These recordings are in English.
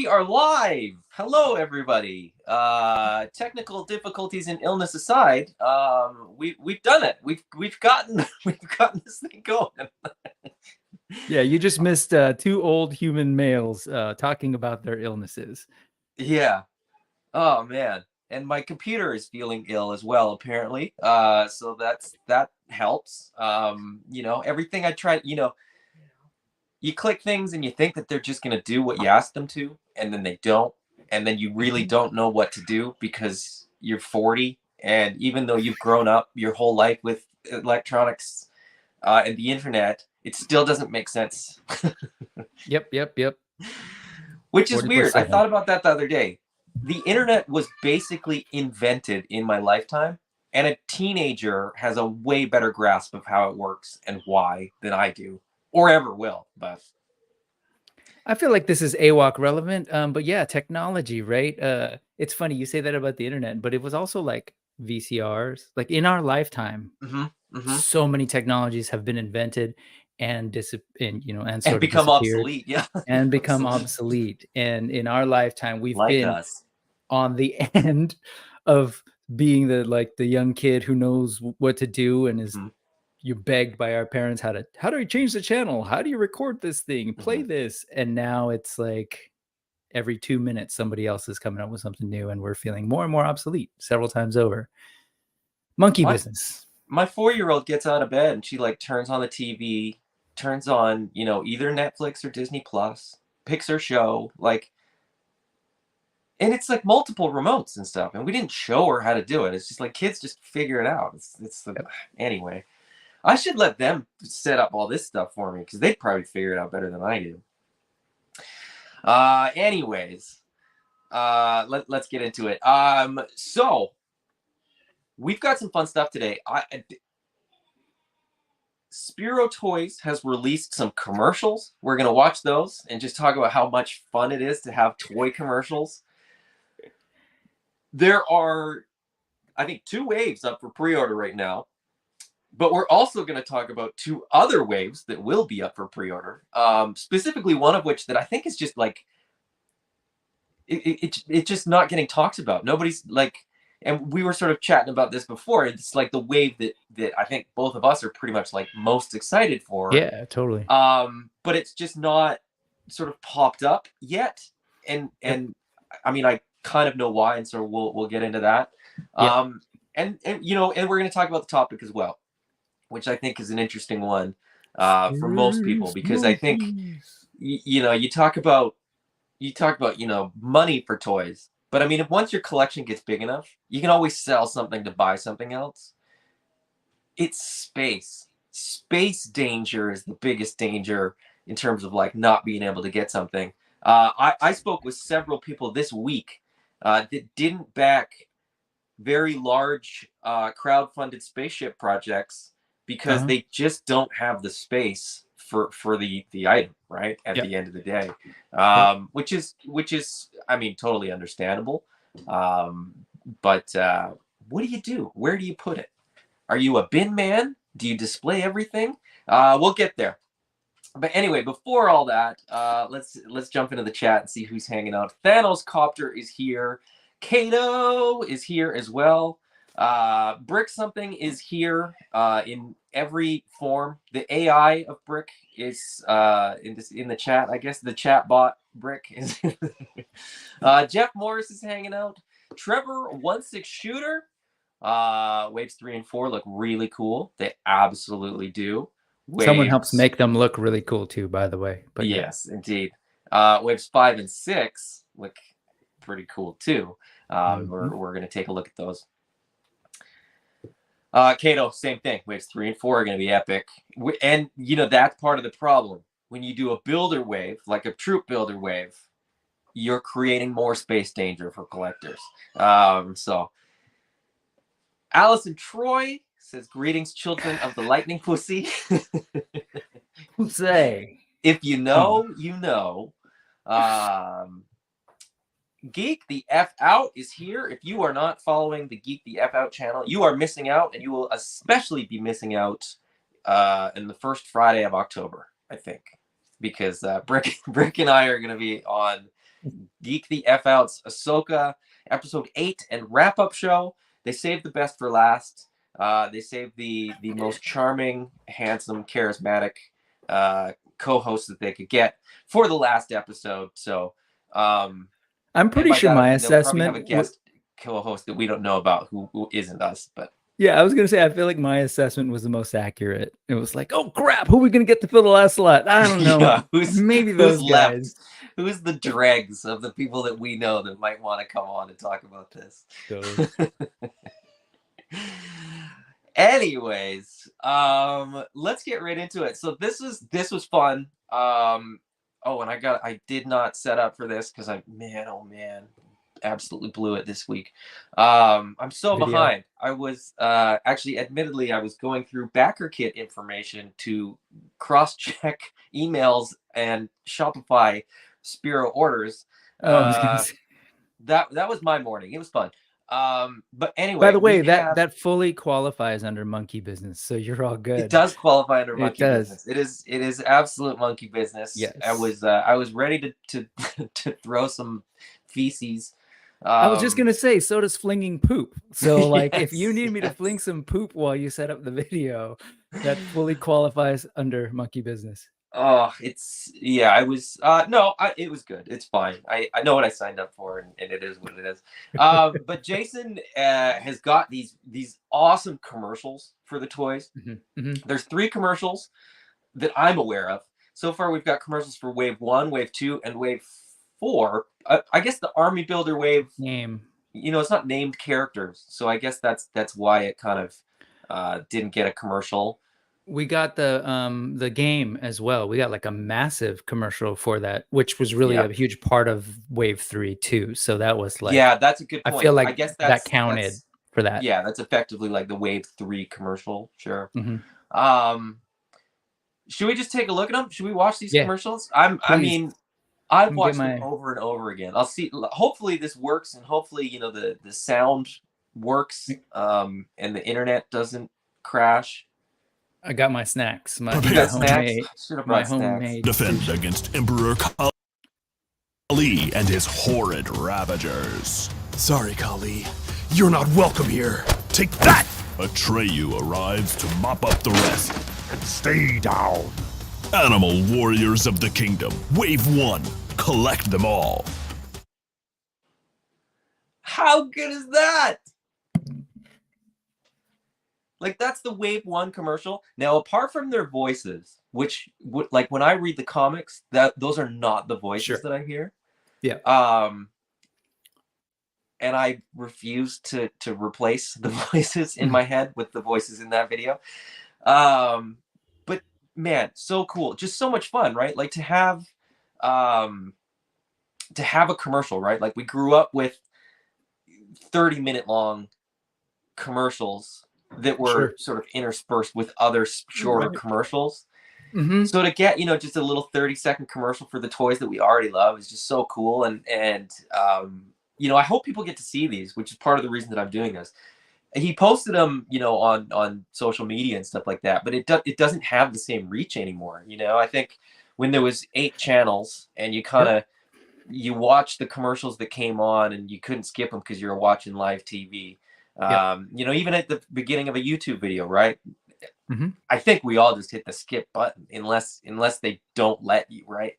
We are live. Hello, everybody. Technical difficulties and illness aside, we've done it. We've gotten this thing going. Yeah, you just missed two old human males talking about their illnesses. Yeah. Oh man. And my computer is feeling ill as well, apparently. So that helps. Everything I try, you click things and you think that they're just going to do what you ask them to, and then they don't. And then you really don't know what to do because you're 40. And even though you've grown up your whole life with electronics and the internet, it still doesn't make sense. Yep. Which is weird. I 40%. thought about that the other day. The internet was basically invented in my lifetime, and a teenager has a way better grasp of how it works and why than I do, or ever will. But I feel like this is AWOK relevant, but yeah, technology, right? It's funny you say that about the internet, but it was also like VCRs. Like in our lifetime, so many technologies have been invented and and sort of become disappeared obsolete. Yeah, and become obsolete. And in our lifetime, we've like been us. on the end of being the young kid who knows what to do and is you're begged by our parents how do you change the channel, how do you record this thing, play this, and now it's like every 2 minutes somebody else is coming up with something new and we're feeling more and more obsolete several times over. Monkey business. My 4-year-old gets out of bed and she like turns on the TV, turns on either Netflix or Disney Plus, picks her show, like, and it's like multiple remotes and stuff, and we didn't show her how to do it. It's just like kids just figure it out. Anyway, I should let them set up all this stuff for me because they'd probably figure it out better than I do. Anyways, let's get into it. So we've got some fun stuff today. Spiro Toys has released some commercials. We're gonna watch those and just talk about how much fun it is to have toy commercials. There are, I think, 2 waves up for pre-order right now. But we're also going to talk about 2 other waves that will be up for pre-order. Specifically, one of which that I think is just like it's just not getting talked about. Nobody's like, and we were sort of chatting about this before. It's like the wave that I think both of us are pretty much like most excited for. Yeah, totally. But it's just not sort of popped up yet. And I mean, I kind of know why, and so we'll get into that. And we're going to talk about the topic as well, which I think is an interesting one for most people, because I think you talk about money for toys, but I mean, if once your collection gets big enough, you can always sell something to buy something else. It's space danger is the biggest danger in terms of like not being able to get something. I spoke with several people this week that didn't back very large crowd-funded spaceship projects because they just don't have the space for the item, right, at the end of the day, which is I mean, totally understandable. But what do you do? Where do you put it? Are you a bin man? Do you display everything? We'll get there. But anyway, before all that, let's jump into the chat and see who's hanging out. Thanos Copter is here. Kato is here as well. Brick Something is here in every form. The AI of Brick is in the chat. I guess the chat bot Brick is. Jeff Morris is hanging out. Trevor 16 Shooter. Waves 3 and 4 look really cool. They absolutely do. Someone helps make them look really cool too, by the way. But yes, indeed. Waves 5 and 6 look pretty cool too. We're going to take a look at those. Kato, same thing. Waves 3 and 4 are going to be epic. And, that's part of the problem. When you do a builder wave, like a troop builder wave, you're creating more space danger for collectors. So, Allison Troy says, greetings, children of the lightning pussy. Say. If you know, you know. Geek the F Out is here. If you are not following the Geek the F Out channel, you are missing out, and you will especially be missing out in the first Friday of October, I think, because Brick and I are going to be on Geek the F Out's Ahsoka episode 8 and wrap up show. They saved the best for last. They saved the most charming, handsome, charismatic co-host that they could get for the last episode. So I'm pretty sure my they'll probably have a assessment guest co-host that we don't know about who isn't us, but yeah, I was gonna say I feel like my assessment was the most accurate. It was like, oh crap, who are we gonna get to fill the last slot? I don't know. yeah, Maybe those who's guys. left? Who's the dregs of the people that we know that might want to come on and talk about this? Anyways, let's get right into it. So this was fun. Oh, and I did not set up for this because oh man, absolutely blew it this week. I'm so behind. I was actually, admittedly, I was going through backer kit information to cross-check emails and Shopify Spiro orders. That was my morning. It was fun. But anyway, by the way, that fully qualifies under monkey business, so you're all good. It does qualify under monkey business. It is absolute monkey business. Yes. I was ready to throw some feces. I was just gonna say, so does flinging poop. So like, yes, if you need me to fling some poop while you set up the video, that fully qualifies under monkey business. Oh, I was it was good. It's fine. I know what I signed up for, and it is what it is. But Jason has got these awesome commercials for the toys. There's 3 commercials that I'm aware of. So far, we've got commercials for Wave 1, Wave 2, and Wave 4. I guess the Army Builder Wave name. It's not named characters, so I guess that's why it kind of didn't get a commercial. We got the game as well. We got like a massive commercial for that, which was really a huge part of Wave 3 too. So that was like, yeah, that's a good point. I feel like I guess that counted for that. Yeah, that's effectively like the Wave 3 commercial. Sure. Should we just take a look at them? Should we watch these commercials? I've watched them over and over again. I'll see. Hopefully this works, and hopefully the sound works, and the internet doesn't crash. I got my snacks. My homemade. Defend against Emperor Kali and his horrid ravagers. Sorry, Kali. You're not welcome here. Take that! Atreyu arrives to mop up the rest. Stay down. Animal Warriors of the Kingdom. Wave 1. Collect them all. How good is that? Like, that's the Wave 1 commercial. Now, apart from their voices, which, like, when I read the comics, those are not the voices that I hear. Yeah. And I refuse to replace the voices in my head with the voices in that video. But, man, so cool. Just so much fun, right? Like, to have a commercial, right? Like, we grew up with 30-minute long commercials that were sort of interspersed with other shorter commercials. So to get just a little 30-second commercial for the toys that we already love is just so cool. And I hope people get to see these, which is part of the reason that I'm doing this. He posted them on social media and stuff like that, but it doesn't have the same reach anymore. I think when there was 8 channels and you kind of you watched the commercials that came on and you couldn't skip them because you were watching live TV. Even at the beginning of a YouTube video, right? I think we all just hit the skip button unless they don't let you, right?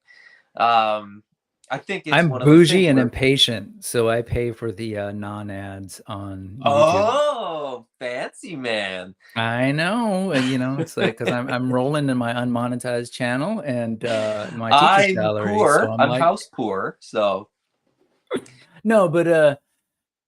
I think I'm bougie and impatient, so I pay for the non-ads on YouTube. Oh, fancy man! I know, it's like because I'm rolling in my unmonetized channel and my teacher salary. Poor. So I'm house poor, so no, but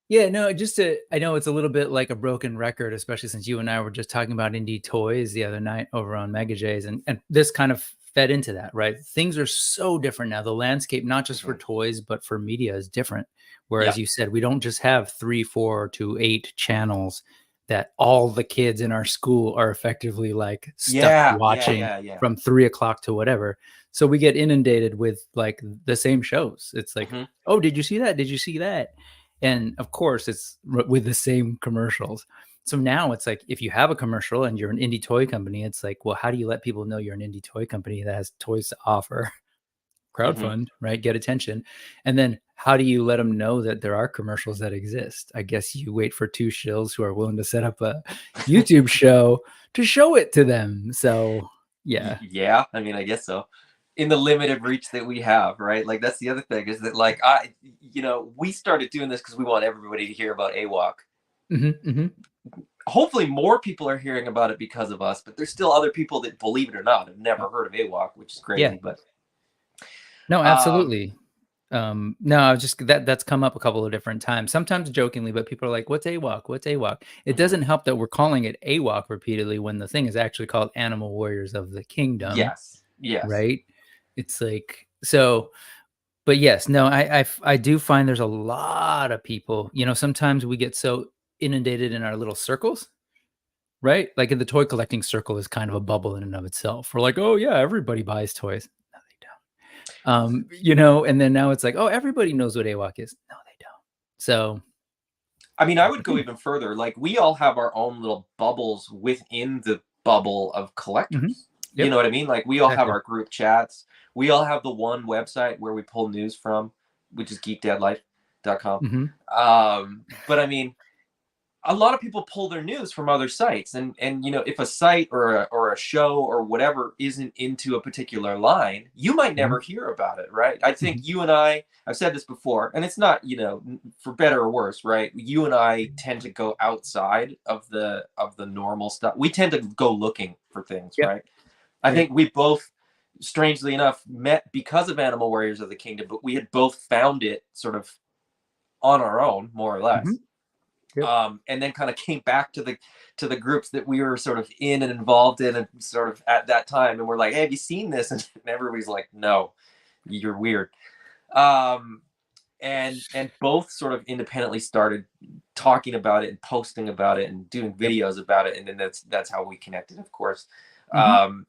yeah, no, I know it's a little bit like a broken record, especially since you and I were just talking about indie toys the other night over on Mega J's, and this kind of fed into that, right? Things are so different now. The landscape, not just for toys, but for media is different. Whereas you said, we don't just have 3, 4 to 8 channels that all the kids in our school are effectively like stuck watching from 3 o'clock to whatever. So we get inundated with like the same shows. It's like, oh, did you see that? Did you see that? And of course, it's with the same commercials. So now it's like, if you have a commercial and you're an indie toy company, it's like, well, how do you let people know you're an indie toy company that has toys to offer? crowdfund, right? Get attention. And then how do you let them know that there are commercials that exist? I guess you wait for two shills who are willing to set up a YouTube show to show it to them. So yeah. Yeah, I mean, I guess so. In the limited reach that we have, right? Like that's the other thing is that like we started doing this because we want everybody to hear about AWOK. Hopefully more people are hearing about it because of us, but there's still other people that, believe it or not, have never heard of AWOK, which is crazy. Yeah. But no, absolutely. No, I was just that's come up a couple of different times, sometimes jokingly, but people are like, what's AWOK? What's AWOK? It doesn't help that we're calling it AWOK repeatedly when the thing is actually called Animal Warriors of the Kingdom. Yes. Right. It's like, so, but yes, no, I do find there's a lot of people, sometimes we get so inundated in our little circles, right? Like in the toy collecting circle is kind of a bubble in and of itself. We're like, oh yeah, everybody buys toys. No, they don't. And then now it's like, oh, everybody knows what AWOK is. No, they don't. So, I mean, I would go even further. Like we all have our own little bubbles within the bubble of collectors. Yep. You know what I mean? Like we all have our group chats. We all have the one website where we pull news from, which is geekdadlife.com. But I mean, a lot of people pull their news from other sites, and if a site or a show or whatever isn't into a particular line, you might never hear about it, right? I think you and I've said this before, and it's not, for better or worse, right? You and I tend to go outside of the normal stuff. We tend to go looking for things, right? I think we both, strangely enough, met because of Animal Warriors of the Kingdom, but we had both found it sort of on our own, more or less. And then kind of came back to the groups that we were sort of in and involved in and sort of at that time. And we're like, hey, have you seen this? And everybody's like, no, you're weird. And both sort of independently started talking about it and posting about it and doing videos about it. And then that's how we connected, of course.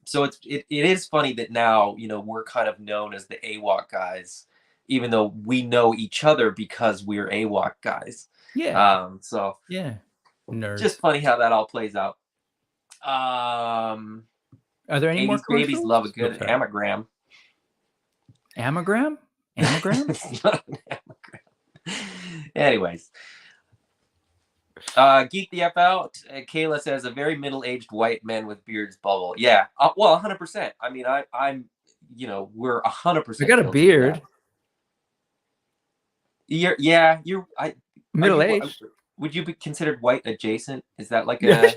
So it is funny that now, we're kind of known as the AWOK guys, even though we know each other because we're AWOK guys. So yeah, nerds. Just funny how that all plays out. Are there any more babies love a good anagram? Anagram? It's not an anagram. Anyways, Geek the F Out. Kayla says a very middle-aged white man with beards bubble. Yeah, well, 100%. I mean, I'm we're 100%. I got a beard. You're middle-aged. Would you be considered white adjacent? Is that like a?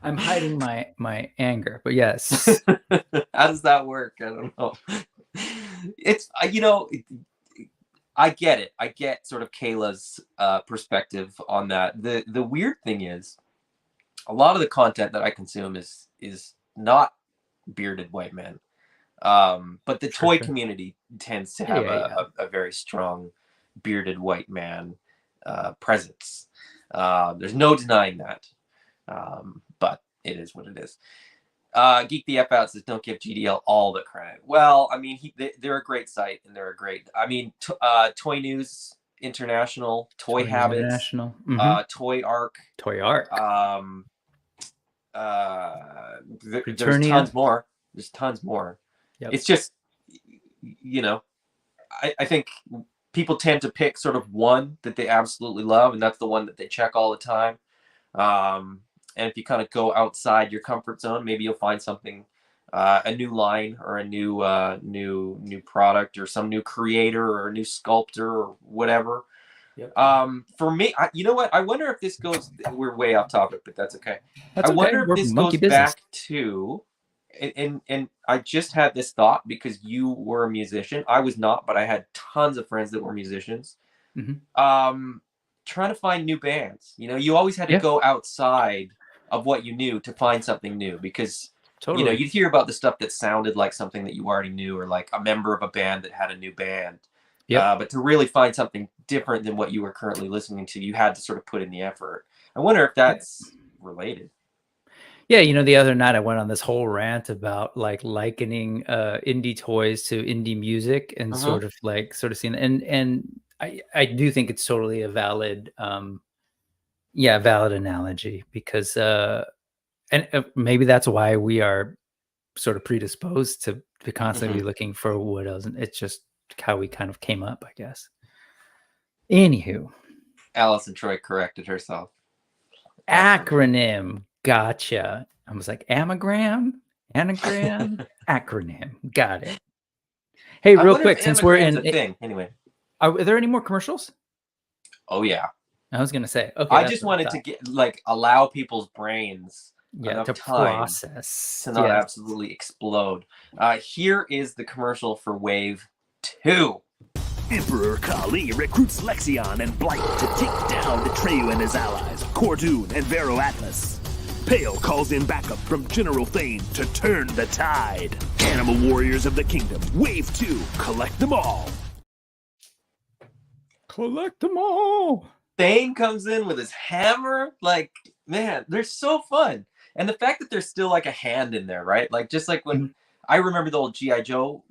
I'm hiding my anger, but yes. How does that work? I don't know. It's I get it. I get sort of Kayla's perspective on that. The weird thing is, a lot of the content that I consume is not bearded white men. But the toy community tends to have a very strong bearded white man presence. There's no denying that. But it is what it is. Geek the F Out says, don't give GDL all the credit. Well, I mean, they're a great site, and they're a great, I mean, Toy News International, Toy Habits, International. Toy Arc. There's tons more. There's tons more. It's just, I think people tend to pick sort of one that they absolutely love, and that's the one that they check all the time. And if you kind of go outside your comfort zone, maybe you'll find something, a new line or a new product or some new creator or a new sculptor or whatever. For me, you know what? I wonder if this goes, we're way off topic, but that's okay. I wonder if this goes back to, and I just had this thought because you were a musician. I was not, but I had tons of friends that were musicians. Trying to find new bands. You always had to go outside of what you knew to find something new, because you'd hear about the stuff that sounded like something that you already knew, or like a member of a band that had a new band. But to really find something different than what you were currently listening to, you had to sort of put in the effort. I wonder if that's related. Yeah, the other night I went on this whole rant about like likening indie toys to indie music and sort of seeing, and I do think it's totally a valid valid analogy, because and maybe that's why we are sort of predisposed to constantly looking for what else. It's just how we kind of came up, I guess. Anywho, Alice and Troy corrected herself. acronym. Gotcha. I was like, anagram, acronym. Got it. Hey, real quick, since we're in, thing anyway, are there any more commercials? Oh yeah. I was gonna say. Okay. I just wanted to get allow people's brains enough to time process to not absolutely explode. Here is the commercial for Wave 2. Emperor Kali recruits Lexion and Blight to take down Atreyu and his allies, Cordoon and Vero Atlas. Pale calls in backup from General Thane to turn the tide. Animal Warriors of the Kingdom, Wave 2, collect them all. Collect them all. Thane comes in with his hammer. Like, man, they're so fun. And the fact that there's still like a hand in there, right? Like, just like when I remember the old G.I. Joe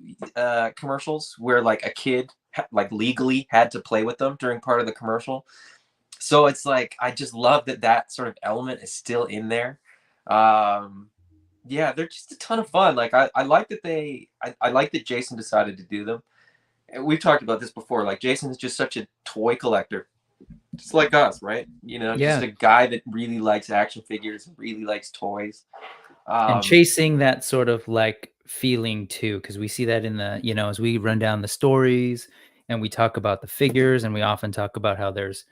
commercials where like a kid like legally had to play with them during part of the commercial. So it's like, I just love that sort of element is still in there. Yeah, they're just a ton of fun. Like, I like that I like that Jason decided to do them. And we've talked about this before. Like, Jason is just such a toy collector. Just like us, right? You know, just a guy that really likes action figures, really likes toys. And chasing that sort of like feeling too, because we see that in the, you know, as we run down the stories and we talk about the figures, and we often talk about how there's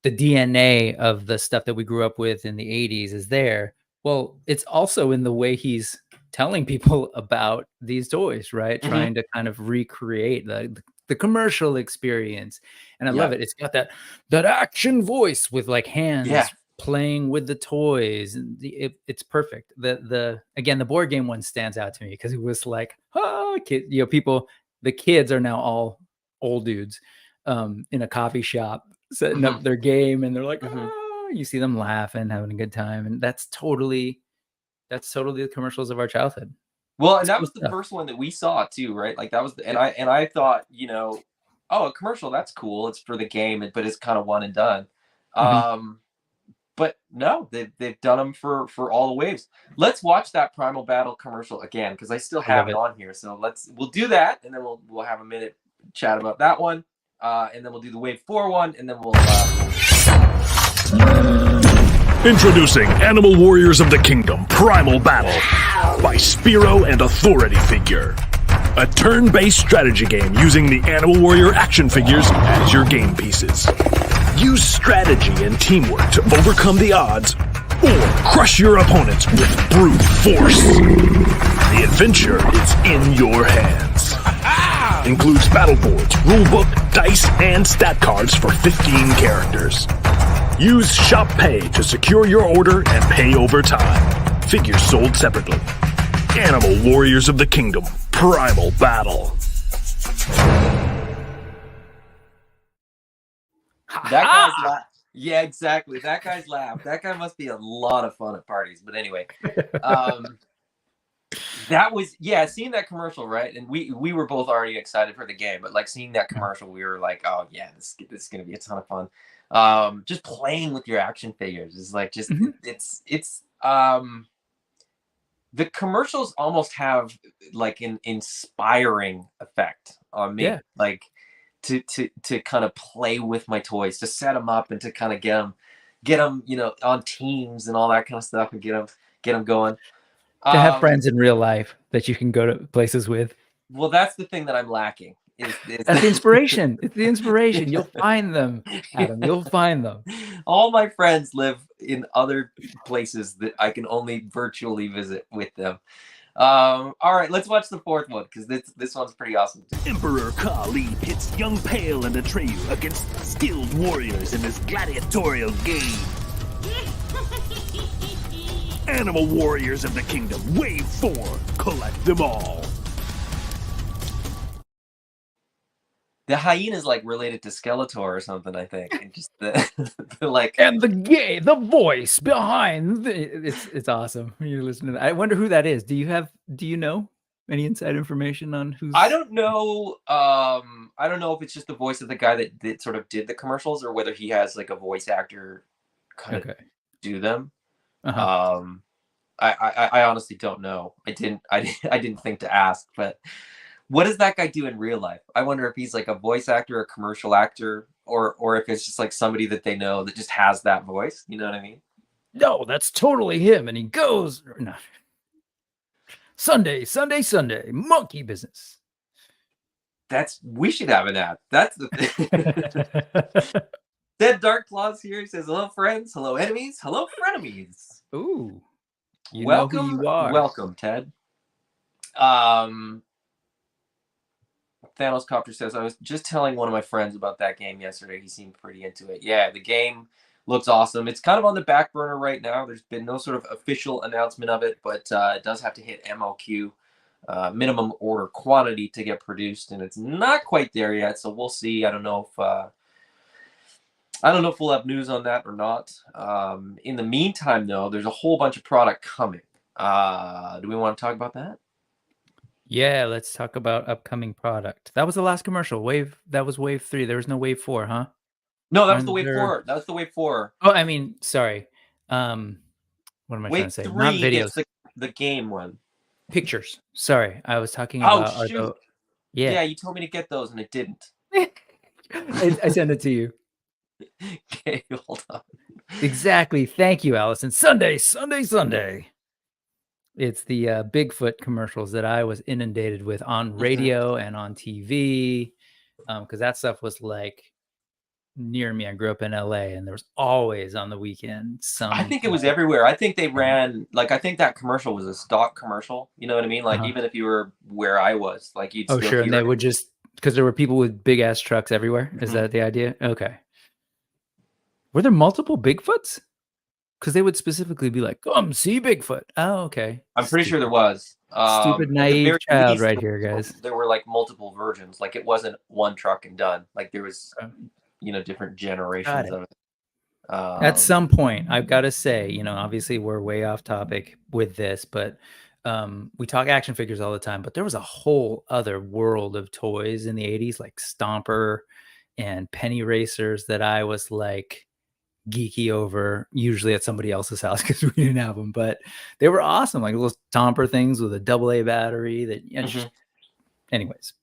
the DNA of the stuff that we grew up with in the 80s is there. Well, it's also in the way he's telling people about these toys, right? Trying to kind of recreate the commercial experience. And I love it. It's got that action voice with like hands playing with the toys. And it's perfect. Again, the board game one stands out to me because it was like, kid, you know, the kids are now all old dudes in a coffee shop setting up their game, and they're like, you see them laughing, having a good time. And that's totally the commercials of our childhood. Well, and that was the first one that we saw too, right? Like that was and I thought, you know, oh, a commercial, that's cool. It's for the game, but it's kind of one and done. But no, they've done them for all the waves. Let's watch that Primal Battle commercial again, because I still have it on here. So we'll do that, and then we'll have a minute chat about that one, and then we'll do the Wave 4 one, and then we'll Introducing Animal Warriors of the Kingdom Primal Battle by Spiro and Authority Figure. A turn-based strategy game using the Animal Warrior action figures as your game pieces. Use strategy and teamwork to overcome the odds or crush your opponents with brute force. The adventure is in your hands. Includes battle boards, rulebook, dice, and stat cards for 15 characters. Use Shop Pay to secure your order and pay over time. Figures sold separately. Animal Warriors of the Kingdom Primal Battle. That guy's laugh. Yeah, exactly. That guy's laugh. That guy must be a lot of fun at parties. But anyway, that was seeing that commercial, right? And we were both already excited for the game, but like seeing that commercial, we were like, oh yeah, this is gonna be a ton of fun. Just playing with your action figures is like just it's the commercials almost have like an inspiring effect on me. Like to kind of play with my toys, to set them up and to kind of get them, you know, on teams and all that kind of stuff, and get them going. To have friends in real life that you can go to places with. Well, that's the thing that I'm lacking. That's the inspiration. It's the inspiration. You'll find them, Adam. You'll find them. All my friends live in other places that I can only virtually visit with them. All right, let's watch the fourth one, because this one's pretty awesome too. Emperor Kali pits young Pale and Atreyu against skilled warriors in this gladiatorial game. Animal Warriors of the Kingdom Wave 4. Collect them all. The hyena is like related to Skeletor or something, I think. And just the like, and the voice behind it's awesome. You're listening to that. I wonder who that is. Do you know any inside information on who's? I don't know. I don't know if it's just the voice of the guy that sort of did the commercials, or whether he has like a voice actor kind of do them. I honestly don't know. I didn't think to ask, but what does that guy do in real life? I wonder if he's like a voice actor, a commercial actor, or if it's just like somebody that they know that just has that voice. You know what I mean? No, that's totally him. And he goes, no. Sunday, monkey business. We should have an ad. That's the thing. Dead Dark Claws here. He says, "Hello, friends. Hello, enemies. Hello, frenemies." Ooh, you welcome, know who you are. welcome, Ted. Thanos Copter says, "I was just telling one of my friends about that game yesterday. He seemed pretty into it. Yeah, the game looks awesome. It's kind of on the back burner right now. There's been no sort of official announcement of it, but it does have to hit MOQ, minimum order quantity, to get produced, and it's not quite there yet. So we'll see. I don't know if we'll have news on that or not. In the meantime, though, there's a whole bunch of product coming. Do we want to talk about that? Yeah, let's talk about upcoming product. That was the last commercial. That was wave 3. There was no wave 4, huh? No, that was the wave 4. That was the wave 4. Oh, I mean, sorry. What am I trying to say? Not videos. Is the game one. Pictures. Sorry, I was talking about. Oh shoot! Yeah, you told me to get those and it didn't. I sent it to you. Okay, hold on. Exactly. Thank you, Allison. Sunday. It's the Bigfoot commercials that I was inundated with on radio and on TV, because that stuff was like near me. I grew up in LA, and there was always on the weekend some. I think it was everywhere. I think they ran I think that commercial was a stock commercial. You know what I mean? Like even if you were where I was, like you'd. Oh sure, and they would just because there were people with big ass trucks everywhere. Is that the idea? Okay. Were there multiple Bigfoots? Because they would specifically be like, "Come see Bigfoot." Oh, okay. I'm pretty sure there was. Stupid naive child right here, guys. There were like multiple versions. Like it wasn't one truck and done. Like there was, different generations of it. At some point, I've got to say, obviously we're way off topic with this, but we talk action figures all the time. But there was a whole other world of toys in the 80s, like Stomper and Penny Racers, that I was like geeky over, usually at somebody else's house because we didn't have them, but they were awesome, like little Stomper things with a AA battery that anyways,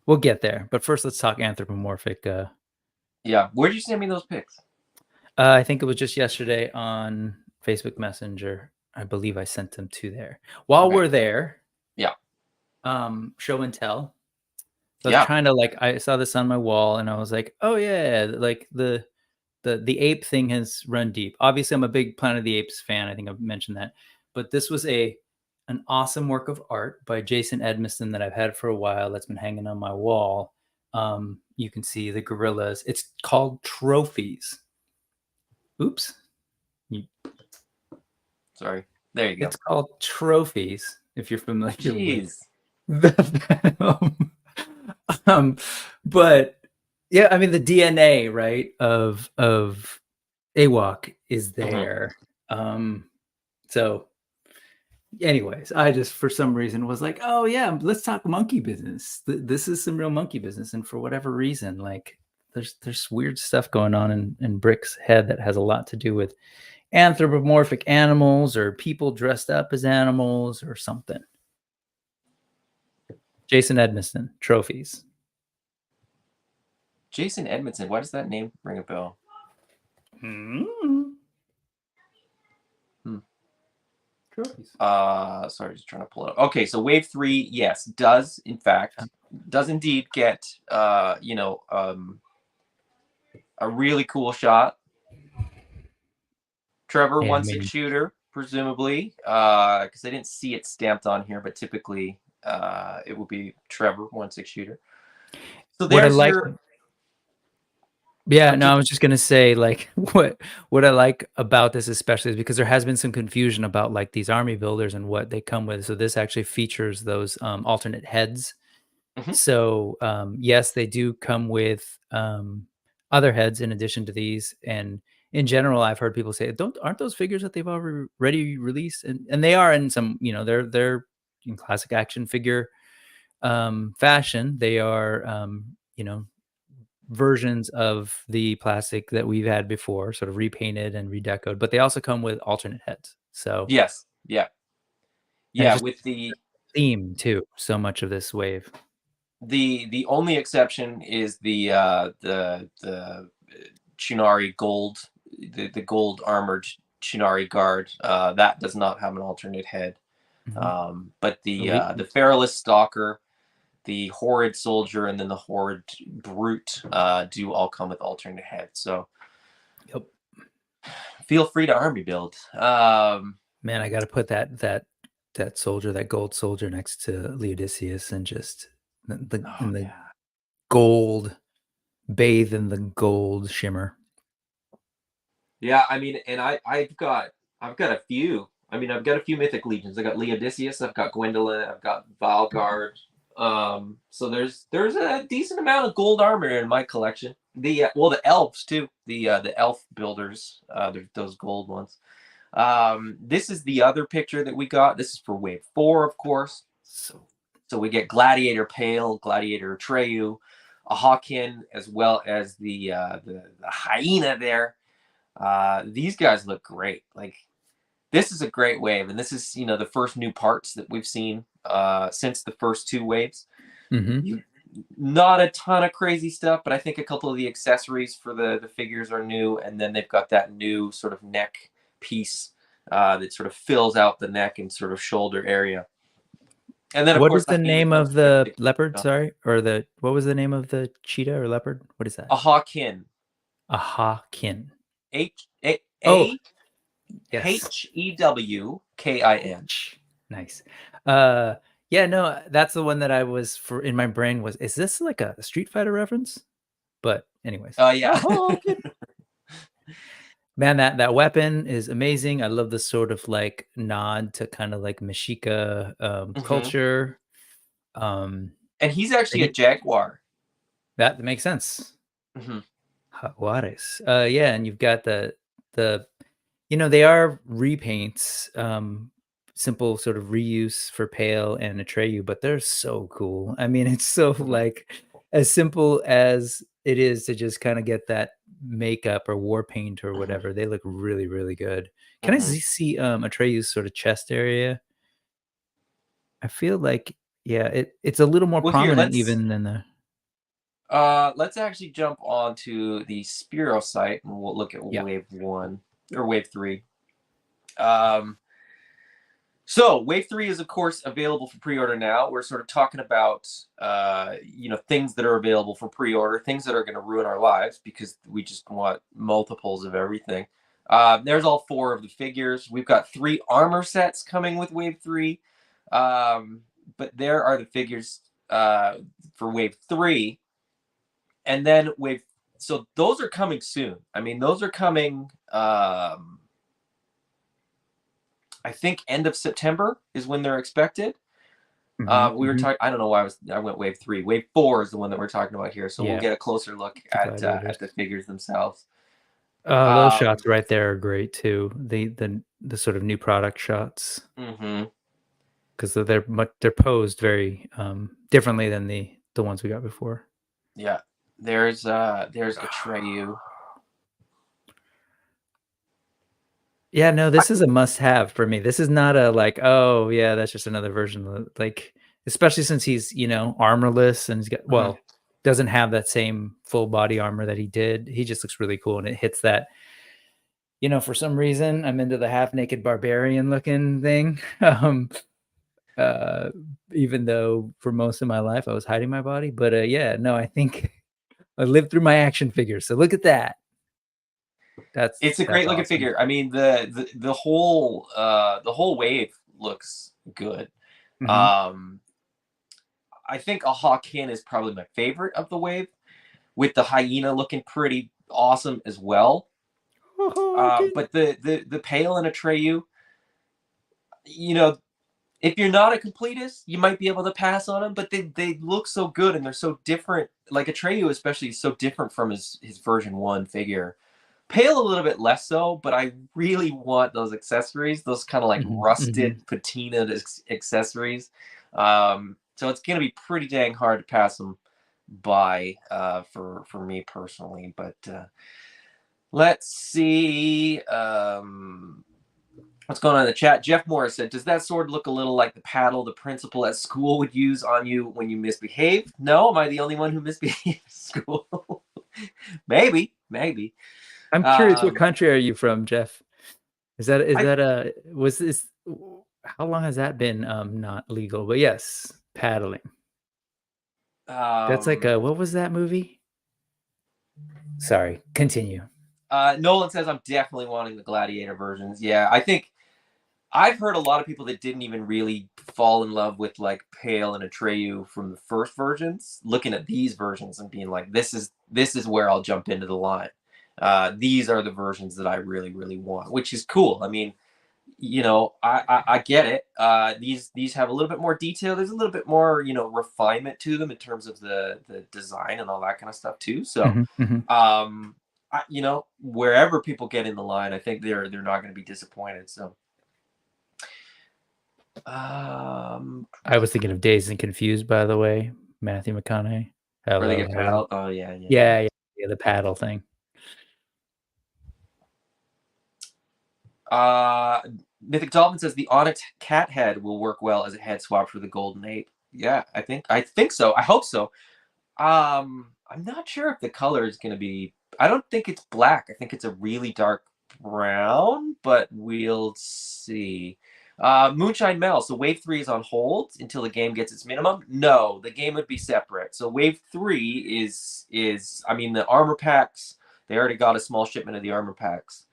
we'll get there, but first let's talk anthropomorphic. Where'd you send me those pics? I think it was just yesterday on Facebook Messenger. I believe I sent them to there while we're there. Show and tell. So I was trying to I saw this on my wall and I was like, oh yeah, like the ape thing has run deep. Obviously, I'm a big Planet of the Apes fan. I think I've mentioned that. But this was an awesome work of art by Jason Edmiston that I've had for a while that's been hanging on my wall. You can see the gorillas. It's called Trophies. Oops. Sorry. There you go. It's called Trophies, if you're familiar with but yeah, I mean the DNA, right, of AWOK is there. So anyways, I just for some reason was like, oh yeah, let's talk monkey business. This is some real monkey business, and for whatever reason, like there's weird stuff going on in Brick's head that has a lot to do with anthropomorphic animals or people dressed up as animals or something. Jason Edmiston, Trophies. Jason Edmiston, why does that name ring a bell? Trophies. Sorry, just trying to pull it up. Okay, so Wave 3, yes, does indeed get a really cool shot. Trevor, 1/6 shooter, presumably, because I didn't see it stamped on here, but typically it would be Trevor, 1/6 shooter. So there's I was just gonna say, like, what I like about this especially is because there has been some confusion about like these army builders and what they come with. So this actually features those alternate heads. So yes, they do come with other heads in addition to these. And in general, I've heard people say, aren't those figures that they've already released? And they are in some, they're in classic action figure fashion. They are versions of the plastic that we've had before, sort of repainted and redecoed, but they also come with alternate heads. So Yes. Yeah. and Yeah. just With the theme too. So much of this wave. the only exception is the Chunari gold, the gold armored Chunari guard. That does not have an alternate head. But the Feralist Stalker, the Horrid Soldier, and then the Horrid Brute do all come with alternate heads. So Yep. feel free to army build. Man, I got to put that soldier, that gold soldier, next to Leodicius, and just the gold, bathe in the gold shimmer. Yeah, I mean, and I've got a few. I mean, I've got a few mythic legions. I got Leodicius, I've got Gwendolyn, I've got Valgard. So there's a decent amount of gold armor in my collection. The elves too. The elf builders. Those gold ones. This is the other picture that we got. This is for wave 4, of course. So we get Gladiator Pale, Gladiator Atreyu, a Hawkin, as well as the hyena there. These guys look great. Like, this is a great wave, and this is, you know, the first new parts that we've seen since the first 2 waves. Not a ton of crazy stuff, but I think a couple of the accessories for the figures are new, and then they've got that new sort of neck piece that sort of fills out the neck and sort of shoulder area. And then, of what course, is the name of the leopard? Sorry, or what was the name of the cheetah or leopard? What is that? A Hawkin. A Hawkin. Hewkin. Nice. Yeah, no, that's the one that I was in my brain was, is this like a Street Fighter reference? But anyways. Oh yeah. Man, that weapon is amazing. I love the sort of like nod to kind of like Mexica culture. And he's actually a jaguar. That makes sense. Jaguares. Yeah, and you've got the you know, they are repaints, simple sort of reuse for Pale and Atreyu, but they're so cool. I mean, it's so like as simple as it is to just kind of get that makeup or war paint or whatever. They look really, really good. Can I see Atreyu's sort of chest area? I feel like, yeah, it's a little more prominent even than the. Let's actually jump onto the Spiro site and we'll look at wave 1 or wave 3. So wave 3 is of course available for pre-order now. We're sort of talking about you know, things that are available for pre-order, things that are going to ruin our lives because we just want multiples of everything. There's all 4 of the figures. We've got 3 armor sets coming with wave 3. But there are the figures for wave 3. And then so those are coming soon. I mean, those are coming, I think end of September is when they're expected. We were talking, I don't know why I went wave 3. Wave 4 is the one that we're talking about here. So we'll get a closer look at the figures themselves. Those shots right there are great too. The sort of new product shots. Because they're posed very differently than the ones we got before. Yeah. There's Atreyu. Yeah, no, this is a must-have for me. This is not a like, oh yeah, that's just another version of like, especially since he's, you know, armorless and he's got doesn't have that same full body armor that he did. He just looks really cool and it hits that, you know, for some reason I'm into the half-naked barbarian looking thing. Even though for most of my life I was hiding my body, but yeah, no, I think I lived through my action figures. So look at that. It's a great looking figure. I mean, the whole wave looks good. I think a Hawkin is probably my favorite of the wave, with the hyena looking pretty awesome as well. But the Pale and Atreyu, you know, if you're not a completist, you might be able to pass on them, but they look so good and they're so different. Like Atreyu especially is so different from his version 1 figure. Pale a little bit less so, but I really want those accessories, those kind of like rusted patina accessories. So it's going to be pretty dang hard to pass them buy for me personally. But let's see. What's going on in the chat? Jeff Morris said, "Does that sword look a little like the paddle the principal at school would use on you when you misbehave?" No, am I the only one who misbehaved at school? maybe. I'm curious, what country are you from, Jeff? Was this, how long has that been not legal? But yes, paddling. That's like what was that movie? Sorry, continue. Nolan says, "I'm definitely wanting the Gladiator versions." Yeah, I think I've heard a lot of people that didn't even really fall in love with like Pale and Atreyu from the first versions, looking at these versions and being like, "This is where I'll jump into the line. These are the versions that I really, really want," which is cool. I mean, I get it. These have a little bit more detail. There's a little bit more, refinement to them in terms of the design and all that kind of stuff too. So, wherever people get in the line, I think they're not going to be disappointed. So, I was thinking of Dazed and Confused, by the way. Matthew McConaughey. Where they get paddled. Oh yeah, the paddle thing. Mythic Dolphin says the Onyx cat head will work well as a head swap for the Golden Ape. Yeah, I think so. I hope so. I'm not sure if the color is going to be. I don't think it's black. I think it's a really dark brown, but we'll see. Moonshine Mel. So Wave 3 is on hold until the game gets its minimum. No, the game would be separate. So Wave 3 is I mean, the armor packs. They already got a small shipment of the armor packs.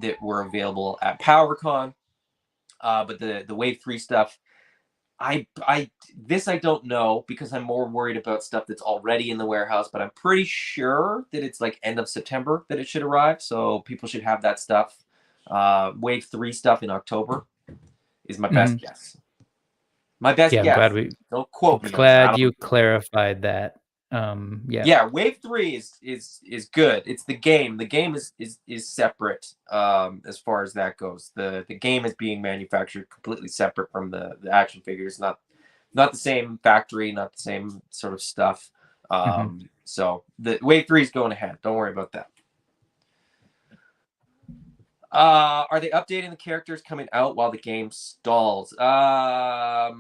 That were available at PowerCon, but the Wave 3 stuff, I don't know, because I'm more worried about stuff that's already in the warehouse, but I'm pretty sure that it's like end of September that it should arrive, so people should have that stuff. Wave 3 stuff in October is my best guess. My best guess. I'm glad don't quote me. Glad you clarified that. Wave 3 is good. It's the game. The game is separate as far as that goes. The game is being manufactured completely separate from the action figures. Not the same factory, not the same sort of stuff. So the Wave 3 is going ahead. Don't worry about that. Are they updating the characters coming out while the game stalls? Well,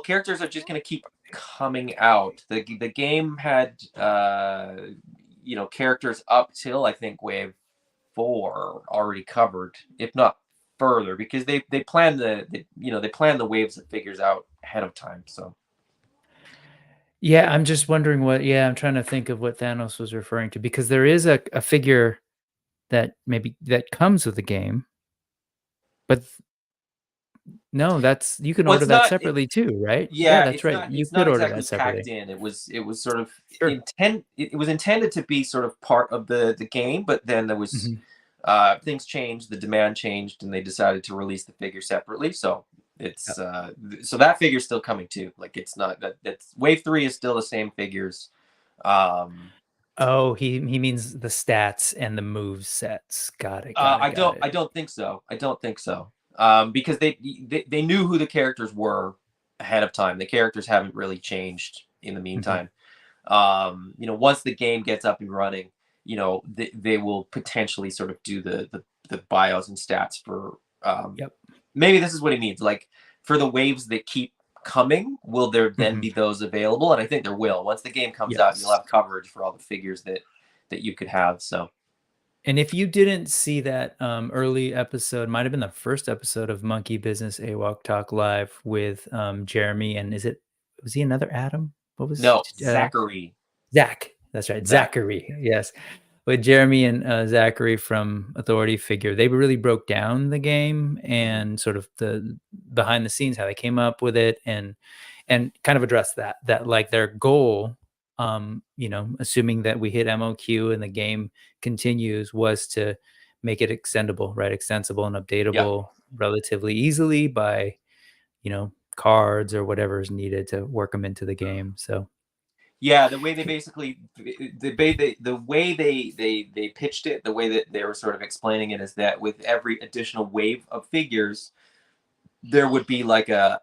characters are just going to keep coming out. The game had characters up till I think Wave 4 already covered, if not further, because they plan the waves of figures out ahead of time. So yeah, I'm just wondering I'm trying to think of what Thanos was referring to, because there is a figure that comes with the game, but no, you can order that separately too, right? Yeah, that's right. You could order that separately. Packed in. It was sort of it was intended to be sort of part of the game, but then there was things changed, the demand changed, and they decided to release the figure separately. So it's so that figure's still coming too. Like, it's not that's Wave 3 is still the same figures. Oh, he means the stats and the move sets. Got it. I don't think so. Because they knew who the characters were ahead of time. The characters haven't really changed in the meantime. Once the game gets up and running, they will potentially sort of do the bios and stats for. Maybe this is what he means. Like, for the waves that keep coming, will there then be those available? And I think there will. Once the game comes out, you'll have coverage for all the figures that you could have. So. And if you didn't see that early episode, might have been the first episode of Monkey Business AWOK Talk Live with Jeremy, and was he another Adam? What was Zachary? Zach. That's right, Zachary. Yes, with Jeremy and Zachary from Authority Figure, they really broke down the game and sort of the behind the scenes, how they came up with it, and kind of addressed that like their goal. Assuming that we hit MOQ and the game continues, was to make it extendable, right? Extensible and updatable relatively easily by, cards or whatever is needed to work them into the game. So, yeah, the way they basically, the way they pitched it, the way that they were sort of explaining it, is that with every additional wave of figures, there would be like a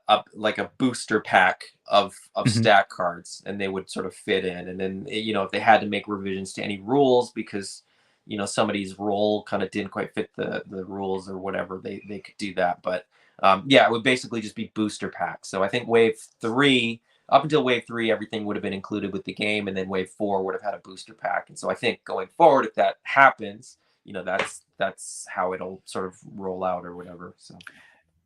booster pack of stat cards, and they would sort of fit in. And then if they had to make revisions to any rules because somebody's role kind of didn't quite fit the rules or whatever, they could do that. But yeah, it would basically just be booster packs. So I think wave 3, up until wave 3, everything would have been included with the game, and then wave 4 would have had a booster pack. And so I think going forward, if that happens, that's how it'll sort of roll out or whatever. So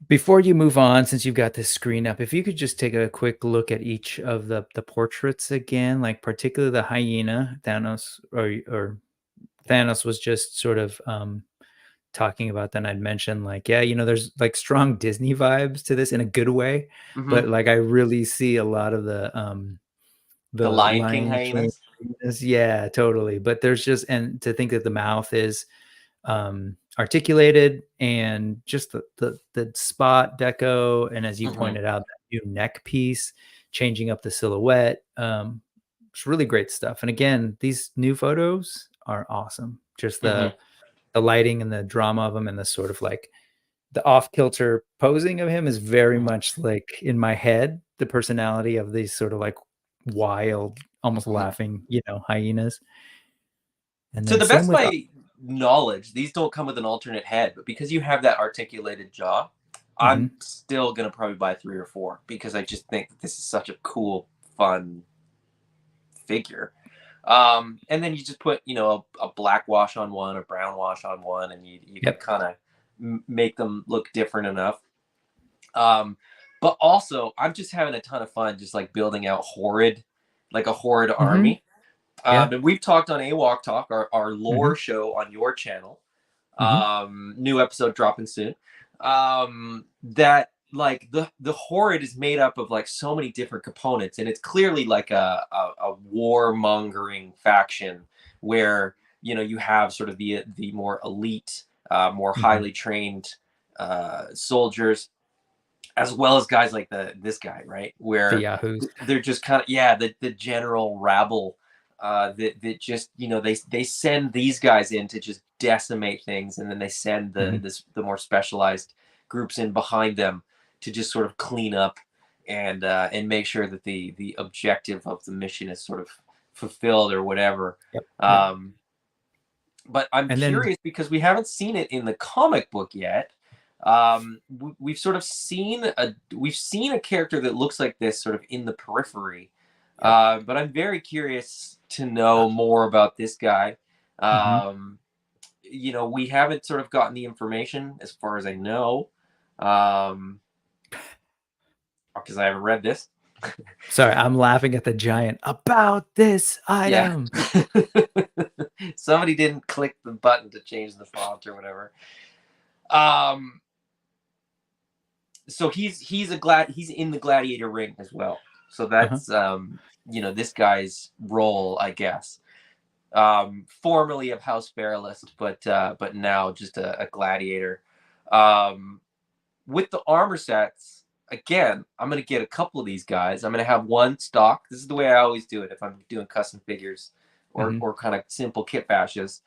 before you move on, since you've got this screen up, if you could just take a quick look at each of the portraits again, like particularly the hyena, Thanos, or Thanos was just sort of talking about. Then I'd mention like, yeah, there's like strong Disney vibes to this in a good way, but like I really see a lot of the Lion King hyenas. Yeah, totally. But there's just, and to think that the mouth is articulated, and just the spot deco, and as you pointed out, that new neck piece, changing up the silhouette, it's really great stuff. And again, these new photos are awesome. Just the lighting and the drama of them, and the sort of like the off-kilter posing of him is very much like in my head the personality of these sort of like wild, almost laughing hyenas. And to then the same best of with my knowledge, these don't come with an alternate head, but because you have that articulated jaw, I'm still gonna probably buy 3 or 4 because I just think that this is such a cool, fun figure. And then you just put a black wash on one, a brown wash on one, and you can kind of make them look different enough. But also, I'm just having a ton of fun just like building out Horrid, like a Horrid army. And we've talked on AWOK Talk, our lore show on your channel. New episode dropping soon. That like the Horrid is made up of like so many different components, and it's clearly like a warmongering faction where you have sort of the more elite, more highly trained soldiers, as well as guys like this guy, right? Where the Yahoos, they're just kind of the general rabble that just they send these guys in to just decimate things, and then they send the more specialized groups in behind them to just sort of clean up and make sure that the objective of the mission is sort of fulfilled or whatever. But I'm curious because we haven't seen it in the comic book yet. We've sort of seen a character that looks like this sort of in the periphery. But I'm very curious to know more about this guy. We haven't sort of gotten the information as far as I know, because I haven't read this. Sorry, I'm laughing at the giant about this item. Yeah. Somebody didn't click the button to change the font or whatever. So he's in the gladiator ring as well. So that's this guy's role, I guess. Formerly of House Feralist, but now just a gladiator. With the armor sets, again, I'm gonna get a couple of these guys. I'm gonna have one stock. This is the way I always do it if I'm doing custom figures or kind of simple kit bashes.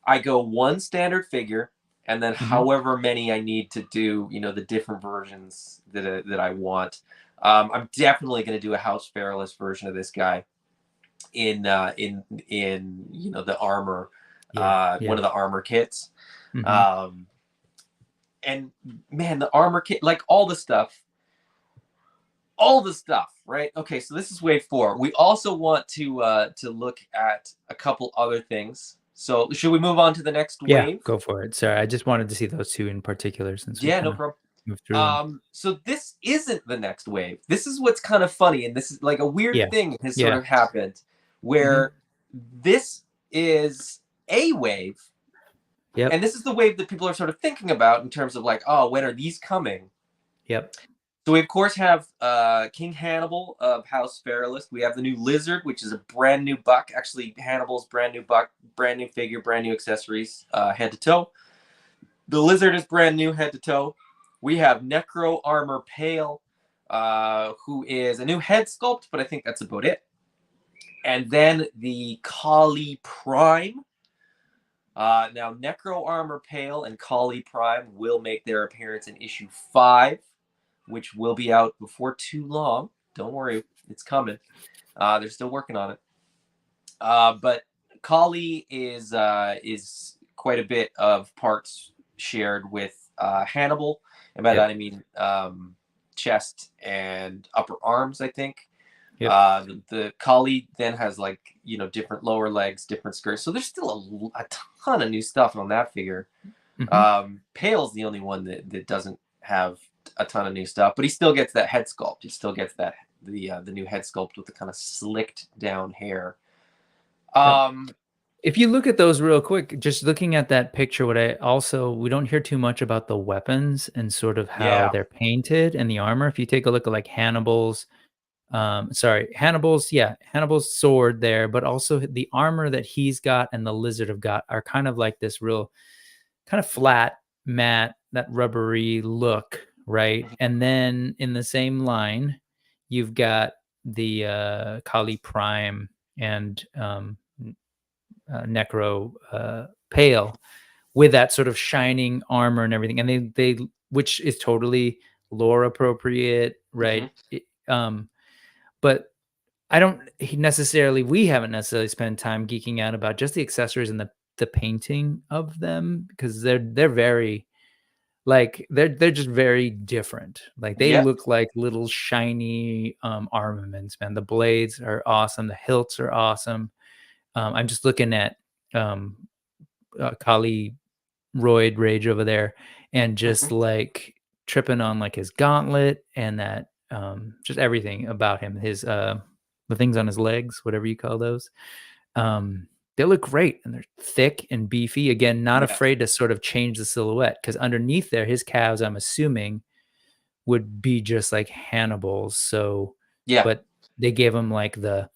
I go one standard figure, and then however many I need to do, the different versions that I want. I'm definitely going to do a House Feralist version of this guy in the armor, one of the armor kits. And man, the armor kit, like all the stuff, right? Okay, so this is wave 4. We also want to look at a couple other things. So should we move on to the next wave? Yeah, go for it. Sorry, I just wanted to see those two in particular since no problem. Move through. So this isn't the next wave. This is what's kind of funny, and this is like a weird thing has sort of happened where this is a wave. And this is the wave that people are sort of thinking about in terms of like, oh, when are these coming? So we, of course, have King Hannibal of House Feralist. We have the new Lizard, which is a brand new buck. Actually, Hannibal's brand new buck, brand new figure, brand new accessories, head to toe. The Lizard is brand new head to toe. We have Necro Armor Pale, who is a new head sculpt, but I think that's about it. And then the Kali Prime. Now, Necro Armor Pale and Kali Prime will make their appearance in issue 5 which will be out before too long. Don't worry, it's coming. They're still working on it. But Kali is quite a bit of parts shared with Hannibal, and by that I mean chest and upper arms, I think. Yep. The Kali then has like, you know, different lower legs, different skirts. So there's still a ton of new stuff on that figure. Pale's the only one that doesn't have a ton of new stuff, but he still gets that head sculpt. He still gets that the new head sculpt with the kind of slicked down hair. If you look at those real quick, just looking at that picture, we don't hear too much about the weapons and sort of how they're painted and the armor. If you take a look at like Hannibal's sword there, but also the armor that he's got and the lizard have got are kind of like this real kind of flat, matte, that rubbery look, right? And then in the same line, you've got the Kali Prime and Necro Pale with that sort of shining armor and everything, and they which is totally lore appropriate, right? But we haven't necessarily spent time geeking out about just the accessories and the painting of them, because they're very like they're just very different. Like they look like little shiny armaments, man. The blades are awesome, the hilts are awesome. I'm just looking at Kali Royd Rage over there, and just like tripping on like his gauntlet and that just everything about him, his the things on his legs, whatever you call those. They look great, and they're thick and beefy. Again, not afraid to sort of change the silhouette, because underneath there, his calves, I'm assuming, would be just like Hannibal's. So but they gave him like the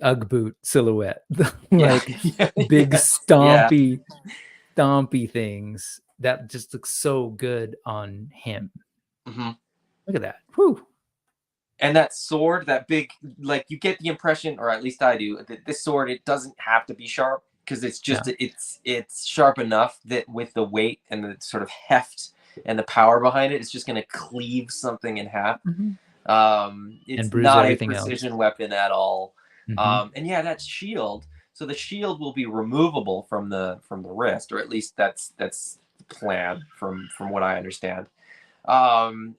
Ugg boot silhouette, like big stompy things that just look so good on him. Look at that. Whew. And that sword, that big, like you get the impression, or at least I do, that this sword, it doesn't have to be sharp, because it's just it's sharp enough that with the weight and the sort of heft and the power behind it, it's just going to cleave something in half. It's not a precision weapon at all. And that shield. So the shield will be removable from the wrist, or at least that's the plan from what I understand. And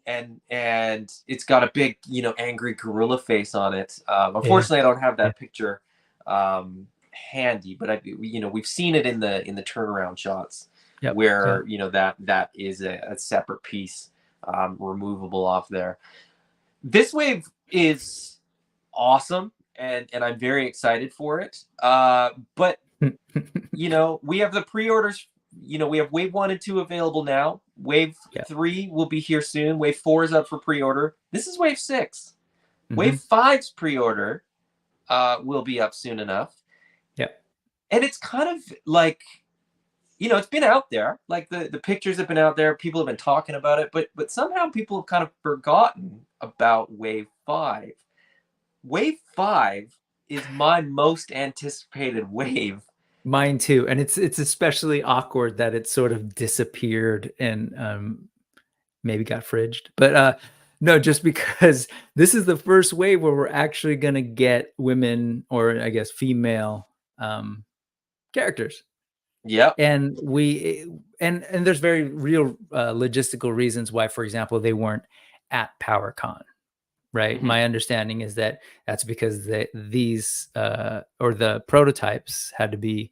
it's got a big, you know, angry gorilla face on it. Unfortunately, I don't have that picture handy, but we've seen it in the turnaround shots where you know that is a separate piece removable off there. This wave is awesome, and I'm very excited for it. But you know, we have the pre-orders. You know, we have wave 1 and 2 available now. Wave 3 will be here soon. Wave 4 is up for pre-order. This is wave 6. Wave 5's pre-order will be up soon enough. And it's kind of like, you know, it's been out there. Like the pictures have been out there. People have been talking about it, but somehow people have kind of forgotten about wave 5. Wave 5 is my most anticipated wave. Mine too, and it's especially awkward that it sort of disappeared and maybe got fridged. But no, just because this is the first wave where we're actually gonna get women, or I guess female, characters. And and there's very real logistical reasons why, for example, they weren't at PowerCon. Right. My understanding is that that's because these or the prototypes had to be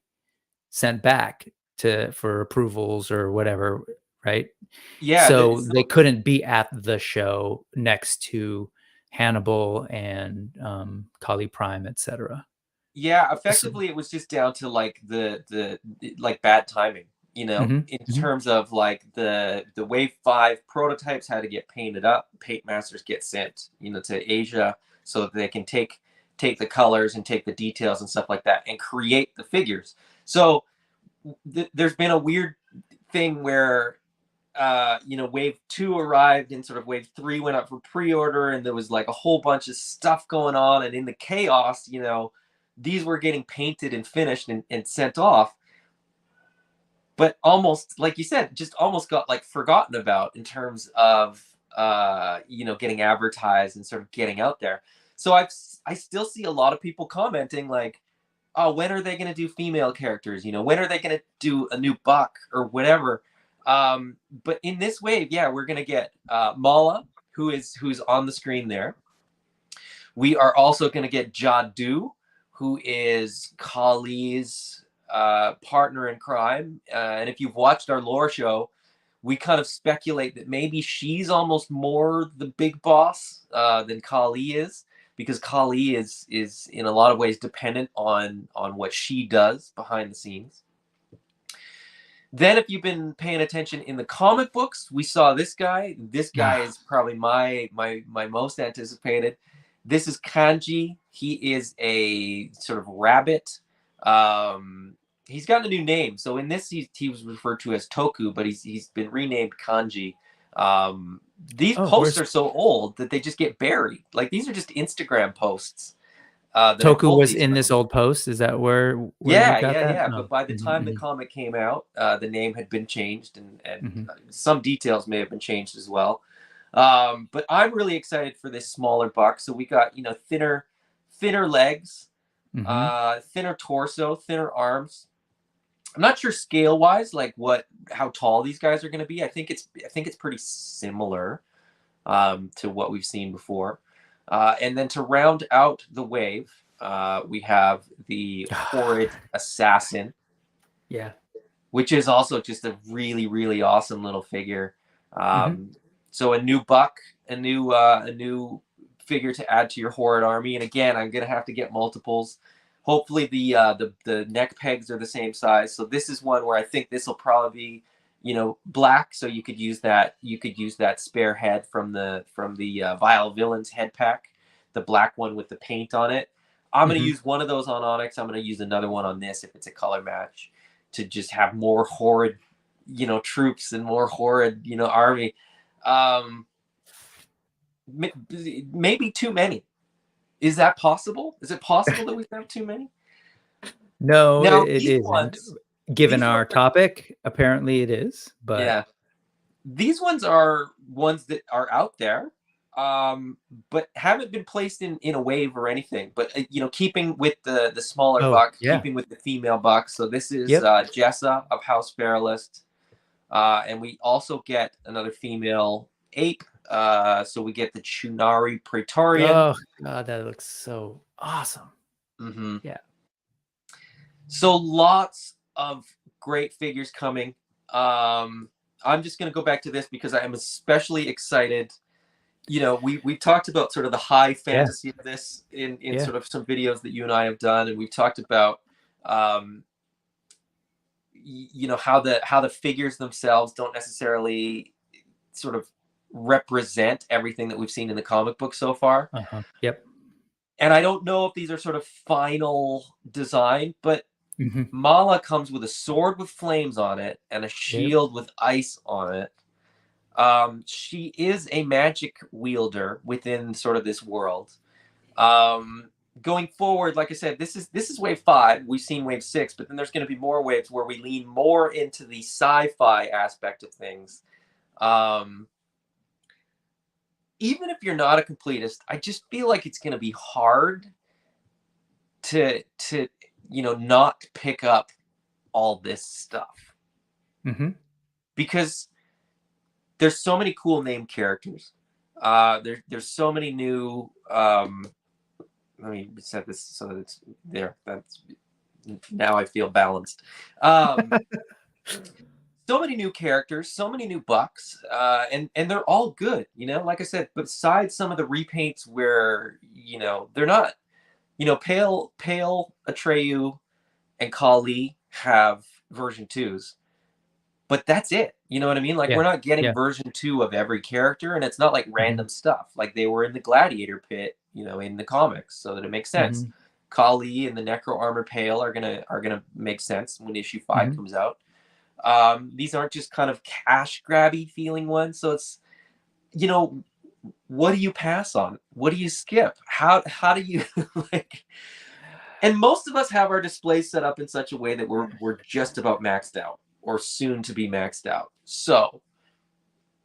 sent back for approvals or whatever. Right. So they couldn't be at the show next to Hannibal and Kali Prime, etc. Yeah, effectively, it was just down to like the like bad timing. You know, in terms of like the wave 5 prototypes had to get painted up. Paint masters get sent, you know, to Asia so that they can take the colors and take the details and stuff like that and create the figures. So there's been a weird thing where you know, wave 2 arrived and sort of wave 3 went up for pre-order, and there was like a whole bunch of stuff going on, and in the chaos, you know, these were getting painted and finished and sent off. But almost, like you said, just almost got like forgotten about in terms of getting advertised and sort of getting out there. So I still see a lot of people commenting like, oh, when are they going to do female characters? When are they going to do a new buck or whatever? But in this wave, yeah, we're going to get Mala, who's on the screen there. We are also going to get Jadu, who is Kali's partner in crime. And if you've watched our lore show, we kind of speculate that maybe she's almost more the big boss than Kali is, because Kali is in a lot of ways dependent on what she does behind the scenes. Then, if you've been paying attention in the comic books, we saw this guy. This guy is probably my most anticipated. This is Kanji. He is a sort of rabbit. He's got a new name. So in this, he was referred to as Toku, but he's been renamed Kanji. These posts are so old that they just get buried. Like, these are just Instagram posts. Toku was in this old post. Is that where yeah, you got that? yeah. But by the time the comic came out, the name had been changed, and some details may have been changed as well. But I'm really excited for this smaller buck. So we got thinner legs, thinner torso, thinner arms. I'm not sure scale wise, like how tall these guys are going to be. I think it's pretty similar to what we've seen before. And then to round out the wave, we have the Horrid Assassin. Yeah. Which is also just a really, really awesome little figure. So a new buck, a new figure to add to your Horrid army. And again, I'm going to have to get multiples. Hopefully the neck pegs are the same size. So this is one where I think this will probably be, black. So you could use that spare head from the Vile Villains head pack, the black one with the paint on it. I'm going to use one of those on Onyx. I'm going to use another one on this if it's a color match, to just have more Horrid, troops and more Horrid, army. Maybe too many. Is that possible? Is it possible that we have too many? No, now, it isn't. Given our topic, apparently it is. But yeah, these ones are ones that are out there, but haven't been placed in a wave or anything. But keeping with the smaller buck, keeping with the female buck. So this is Jessa of House Fairlist, and we also get another female ape. So we get the Chunari Praetorian. Oh God, that looks so awesome. Yeah. So lots of great figures coming. I'm just going to go back to this because I am especially excited. We talked about sort of the high fantasy of this in sort of some videos that you and I have done, and we've talked about how the figures themselves don't necessarily sort of represent everything that we've seen in the comic book so far. Yep. And I don't know if these are sort of final design, but Mala comes with a sword with flames on it and a shield with ice on it. She is a magic wielder within sort of this world. Going forward, like I said, this is wave 5. We've seen wave 6, but then there's going to be more waves where we lean more into the sci-fi aspect of things. Even if you're not a completist, I just feel like it's going to be hard to not pick up all this stuff. Because there's so many cool named characters. There's so many new. Let me set this so that it's there. That's now I feel balanced. So many new characters, so many new bucks, and they're all good. Like I said, besides some of the repaints where they're not. Pale Atreyu and Kali have version 2s, but that's it. You know what I mean? Like we're not getting version 2 of every character, and it's not like random stuff. Like they were in the Gladiator Pit, in the comics, so that it makes sense. Kali and the Necro Armor Pale are gonna make sense when issue 5 comes out. These aren't just kind of cash grabby feeling ones. So it's, what do you pass on? What do you skip? How do you like? And most of us have our displays set up in such a way that we're just about maxed out or soon to be maxed out. So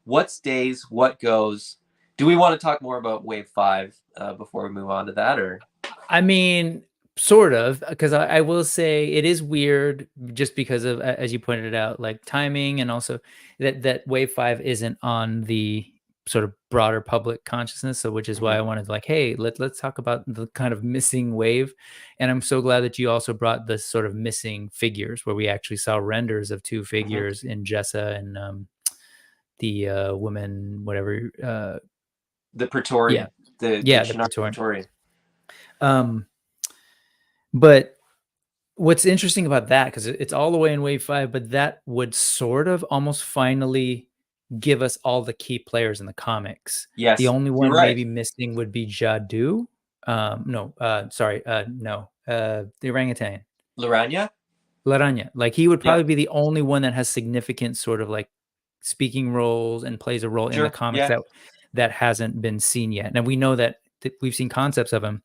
what stays, what goes. Do we want to talk more about Wave 5 before we move on to that, or? I mean, sort of, because I will say it is weird just because of, as you pointed out, like timing, and also that Wave 5 isn't on the sort of broader public consciousness. So which is why I wanted like, hey, let's talk about the kind of missing wave. And I'm so glad that you also brought the sort of missing figures, where we actually saw renders of two figures in Jessa and the woman, whatever. The Praetorian. The Praetorian. Praetorian. But what's interesting about that, because it's all the way in Wave 5, but that would sort of almost finally give us all the key players in the comics. Yes, the only one right. maybe missing would be Jadu. No, the orangutan. Laranya. Like he would probably be the only one that has significant sort of like speaking roles and plays a role in the comics that hasn't been seen yet. Now we know that we've seen concepts of him,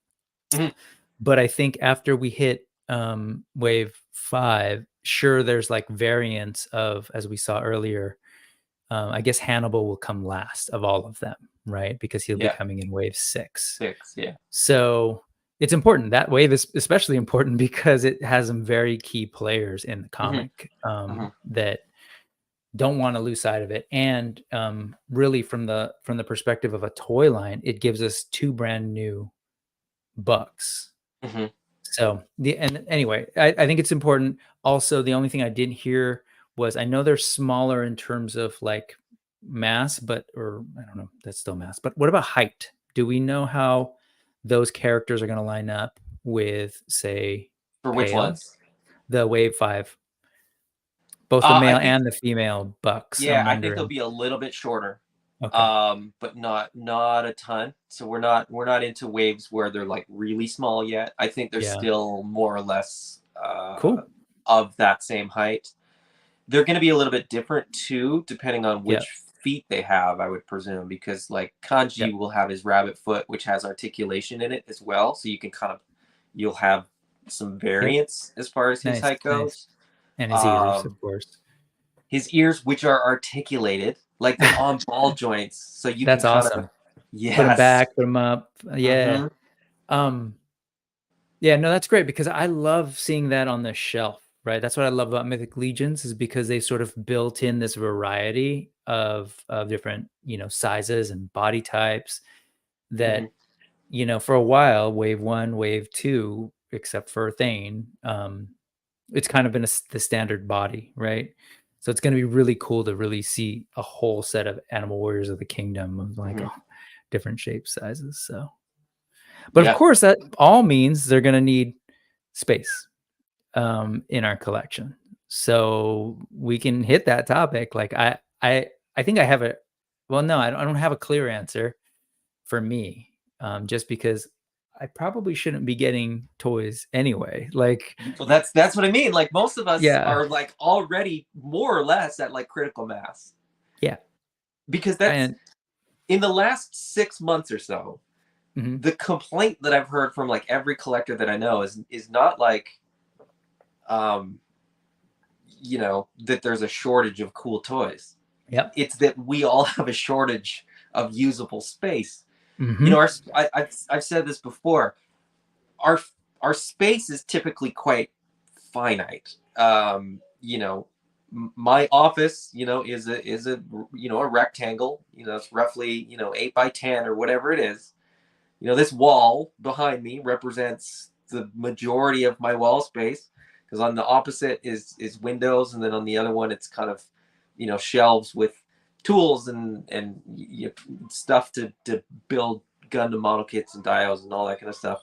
but I think after we hit Wave 5, sure, there's like variants of, as we saw earlier. I guess Hannibal will come last of all of them, right? Because he'll be coming in Wave 6. So it's important. That wave is especially important because it has some very key players in the comic that don't want to lose sight of it. And really, from the perspective of a toy line, it gives us 2 brand new bucks. So anyway, I think it's important. Also, the only thing I didn't hear was, I know they're smaller in terms of like mass, or I don't know, that's still mass. But what about height? Do we know how those characters are going to line up with, say, for which ones? The Wave 5, both the male and the female bucks. Yeah, I think they'll be a little bit shorter. Okay. But not a ton. So we're not into waves where they're like really small yet. I think they're still more or less cool of that same height. They're going to be a little bit different too, depending on which feet they have, I would presume, because like Kanji will have his rabbit foot, which has articulation in it as well. So you can you'll have some variance as far as his height goes. And his ears, of course. His ears, which are articulated, like they're on ball joints, so you that's can awesome. Yes. Put them back, put them up. Yeah. Yeah, no, that's great, because I love seeing that on the shelf, right? That's what I love about Mythic Legions, is because they sort of built in this variety of different, sizes and body types that, for a while, Wave 1, Wave 2, except for Thane, it's kind of been the standard body, right? So it's going to be really cool to really see a whole set of Animal Warriors of the Kingdom of like different shapes, sizes. So, but of course, that all means they're going to need space in our collection. So we can hit that topic. Like I think I have I don't have a clear answer for me, just because I probably shouldn't be getting toys anyway. Like, well, that's what I mean. Like most of us are like already more or less at like critical mass. Yeah. Because that's in the last 6 months or so, the complaint that I've heard from like every collector that I know is not like, that there's a shortage of cool toys. Yeah. It's that we all have a shortage of usable space. I've said this before. Our space is typically quite finite. My office, is a rectangle. It's roughly 8 by 10 or whatever it is. This wall behind me represents the majority of my wall space, because on the opposite is windows, and then on the other one it's kind of shelves with tools and stuff to build Gundam model kits and dials and all that kind of stuff.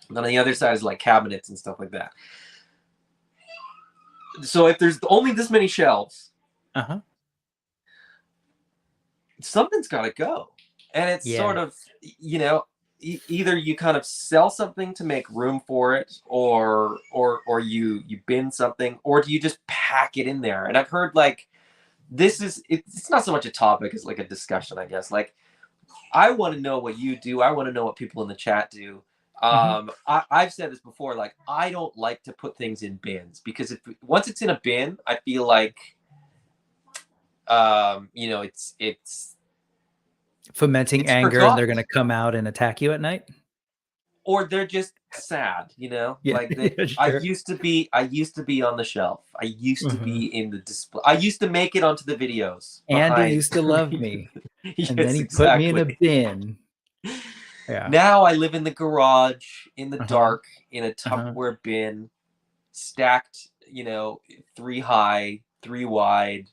And on the other side is like cabinets and stuff like that. So if there's only this many shelves, something's got to go. And it's sort of, either you kind of sell something to make room for it, or you bin something, or do you just pack it in there? And I've heard like, it's not so much a topic as like a discussion, I guess. Like, I want to know what you do. I want to know what people in the chat do. I've said this before, like, I don't like to put things in bins, because once it's in a bin, I feel like You know, it's Fomenting anger, and they're going to come out and attack you at night. Or they're just sad, you know. Yeah, Like they, yeah, sure. I used to be on the shelf. I used to Mhm. be in the display. I used to make it onto the videos. Andy behind- used to love me, Yes, and then he put me in a exactly. bin. Yeah. Now I live in the garage, in the Uh-huh. dark, in a Uh-huh. Tupperware bin, stacked, you know, 3 high, 3 wide.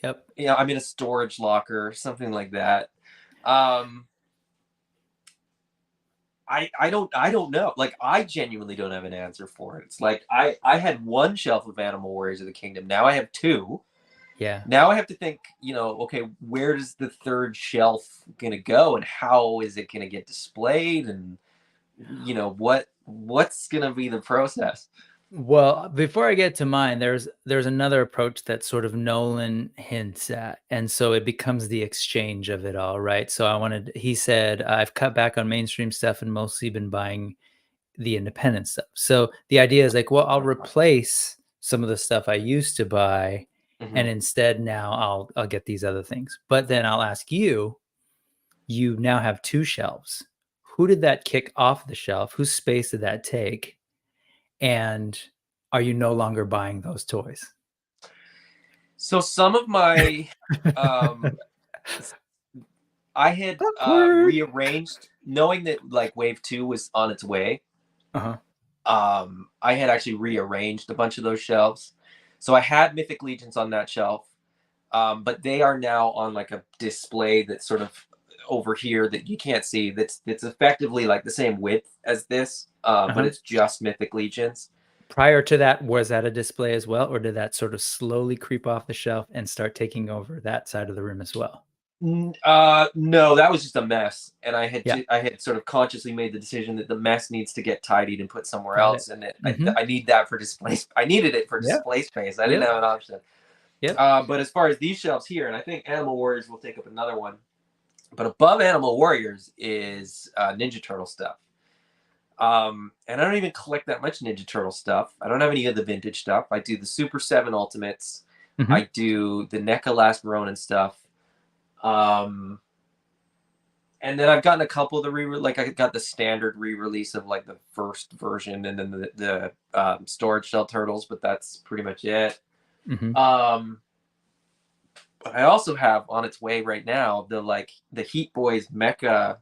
Yep. You know, I'm in a storage locker, something like that. I don't know. Like, I genuinely don't have an answer for it. It's like I had one shelf of Animal Warriors of the Kingdom. Now I have 2. Yeah. Now I have to think, you know, okay, where does the 3rd shelf gonna go, and how is it gonna get displayed, and you know what's gonna be the process? Well, before I get to mine, there's another approach that sort of Nolan hints at, and so it becomes the exchange of it all, right? So he said, I've cut back on mainstream stuff and mostly been buying the independent stuff. So the idea is like, well, I'll replace some of the stuff I used to buy, and instead now I'll get these other things. But then I'll ask you, you now have 2 shelves. Who did that kick off the shelf? Whose space did that take? And are you no longer buying those toys? So some of my I had rearranged, knowing that like Wave 2 was on its way. Uh-huh. I had actually rearranged a bunch of those shelves. So I had Mythic Legions on that shelf, but they are now on like a display that's sort of over here that you can't see. That's effectively like the same width as this, but it's just Mythic Legions. Prior to that, was that a display as well, or did that sort of slowly creep off the shelf and start taking over that side of the room as well? No, that was just a mess, and I had sort of consciously made the decision that the mess needs to get tidied and put somewhere else, and I need that for display. I needed it for display space. I didn't have an option. Yeah. But as far as these shelves here, and I think Animal Warriors will take up another one, but above Animal Warriors is Ninja Turtle stuff. And I don't even collect that much Ninja Turtle stuff. I don't have any of the vintage stuff. I do the Super 7 Ultimates. I do the NECA Last Ronin stuff. And then I've gotten a couple of the like I got the standard re-release of like the first version, and then the Storage Shell Turtles, but that's pretty much it. But I also have on its way right now the Heat Boys Mecha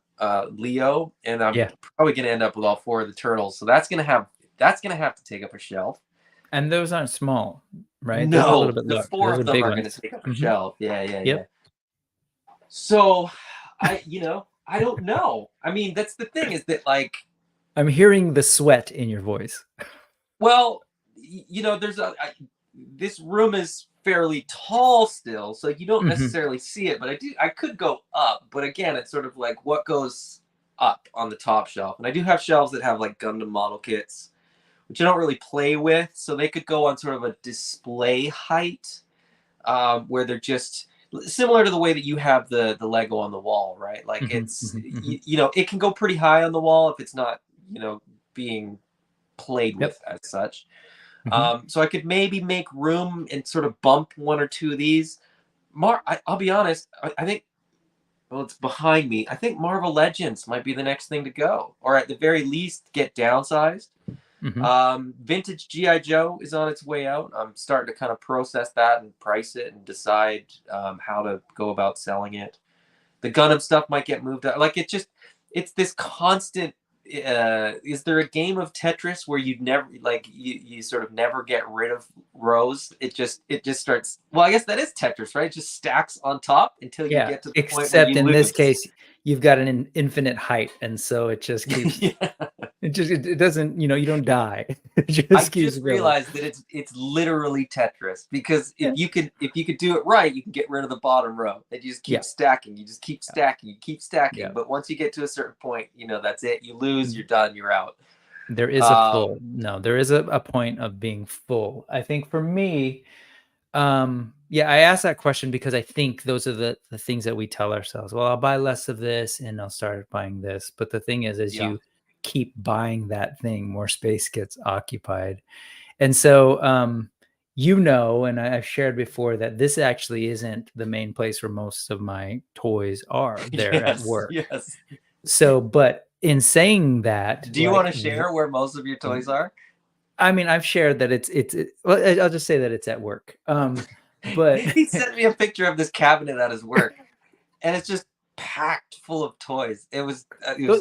Leo, and I'm probably gonna end up with all 4 of the turtles. So that's gonna have to take up a shelf. And those aren't small, right? No, the 4 of them are gonna take up a shelf. Yeah. So I don't know. I mean, that's the thing, is that like I'm hearing the sweat in your voice. Well, you know, this room is fairly tall still, so you don't necessarily see it, but I could go up, but again, it's sort of like what goes up on the top shelf. And I do have shelves that have like Gundam model kits, which I don't really play with, so they could go on sort of a display height, where they're just similar to the way that you have the Lego on the wall, right? Like it's you know, it can go pretty high on the wall if it's not, you know, being played with as such. So I could maybe make room and sort of bump 1 or 2 of these. I'll be honest, I think, well, it's behind me. I think Marvel Legends might be the next thing to go, or at the very least get downsized. Vintage G.I. Joe is on its way out. I'm starting to kind of process that and price it and decide how to go about selling it. The Gundam stuff might get moved out. Like it's this constant. Is there a game of Tetris where you'd never you sort of never get rid of rows? It just starts. Well, I guess that is Tetris, right? It just stacks on top until you get to the point where you except in lose. this case, you've got an infinite height, and so it just keeps. It doesn't. You know, you don't die. It just keeps going. Realized that it's literally Tetris, because if you could do it right, you can get rid of the bottom row. And you just keep stacking. You just keep stacking. You keep stacking. But once you get to a certain point, you know, that's it. You lose. You're done. You're out. There is a full. No, there is a point of being full. I think for me, I asked that question because I think those are the things that we tell ourselves. Well, I'll buy less of this and I'll start buying this. But the thing is, you keep buying that thing, more space gets occupied. And so you know, and I've shared before that this actually isn't the main place where most of my toys are. They're at Yes, work. yes. So, but in saying that, Do you want to share where most of your toys are? I mean, I've shared that well, I'll just say that it's at work. But he sent me a picture of this cabinet at his work, and it's just packed full of toys. It was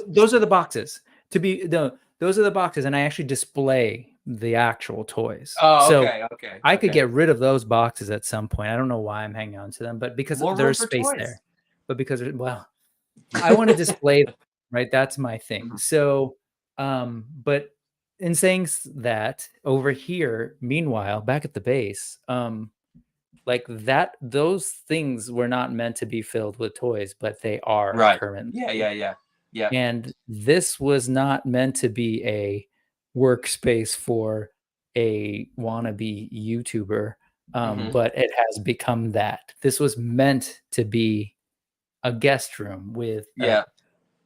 those are the boxes. Those are the boxes, and I actually display the actual toys. Oh, so okay. I could get rid of those boxes at some point. I don't know why I'm hanging on to them, but because more room there's for space toys. there. But because I want to display them, right? That's my thing. So, but in saying that, over here, meanwhile, back at the base, like that, those things were not meant to be filled with toys, but they are Right. currently. Yeah. And this was not meant to be a workspace for a wannabe YouTuber, but it has become that. This was meant to be a guest room with a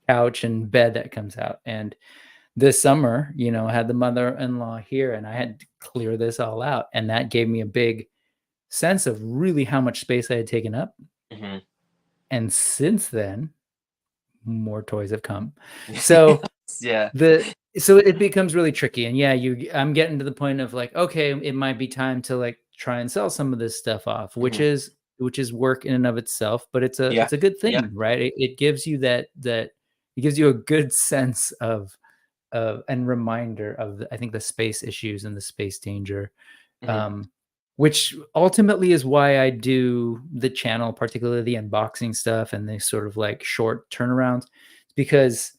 couch and bed that comes out. And this summer, you know, I had the mother-in-law here, and I had to clear this all out, and that gave me a big sense of really how much space I had taken up. And since then, more toys have come. So so it becomes really tricky. And I'm getting to the point of like, okay, it might be time to like try and sell some of this stuff off, which is work in and of itself, but it's a good thing, right? It gives you that it gives you a good sense of and reminder of I think the space issues and the space danger. Which ultimately is why I do the channel, particularly the unboxing stuff and the sort of like short turnarounds, because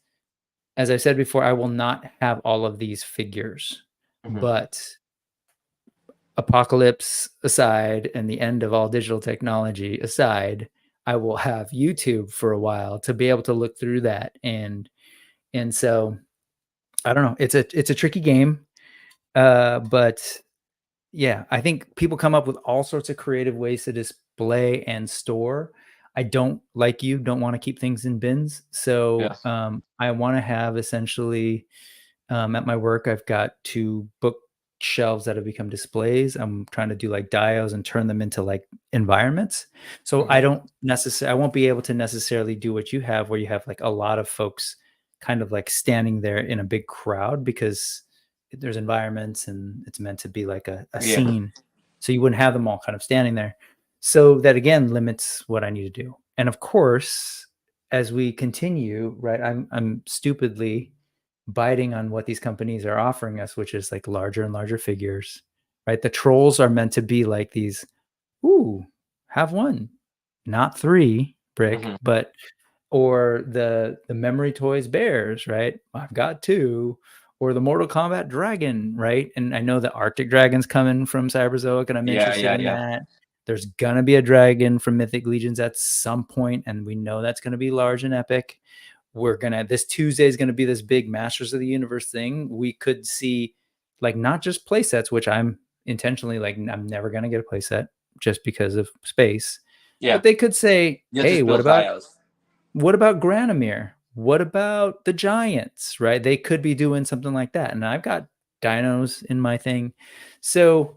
as I said before, I will not have all of these figures, but apocalypse aside and the end of all digital technology aside, I will have YouTube for a while to be able to look through that. And so I don't know, it's a tricky game. But yeah, I think people come up with all sorts of creative ways to display and store. I don't want to keep things in bins. So I want to have essentially at my work, I've got 2 bookshelves that have become displays. I'm trying to do like dials and turn them into like environments. So I won't be able to necessarily do what you have, where you have like a lot of folks kind of like standing there in a big crowd, because there's environments and it's meant to be like a scene. So you wouldn't have them all kind of standing there. So that again limits what I need to do. And of course, as we continue, right, I'm stupidly biting on what these companies are offering us, which is like larger and larger figures, right? The trolls are meant to be like these, ooh, have one, not 3 brick, but or the memory toys bears, right? I've got 2. Or the Mortal Kombat dragon, right? And I know the Arctic dragon's coming from Cyberzoic, and I'm interested in that. There's gonna be a dragon from Mythic Legions at some point, and we know that's gonna be large and epic. This Tuesday is gonna be this big Masters of the Universe thing. We could see like not just play sets, which I'm intentionally like I'm never gonna get a play set just because of space. But they could say, hey, what about Granomir? What about the Giants, right? They could be doing something like that. And I've got dinos in my thing. So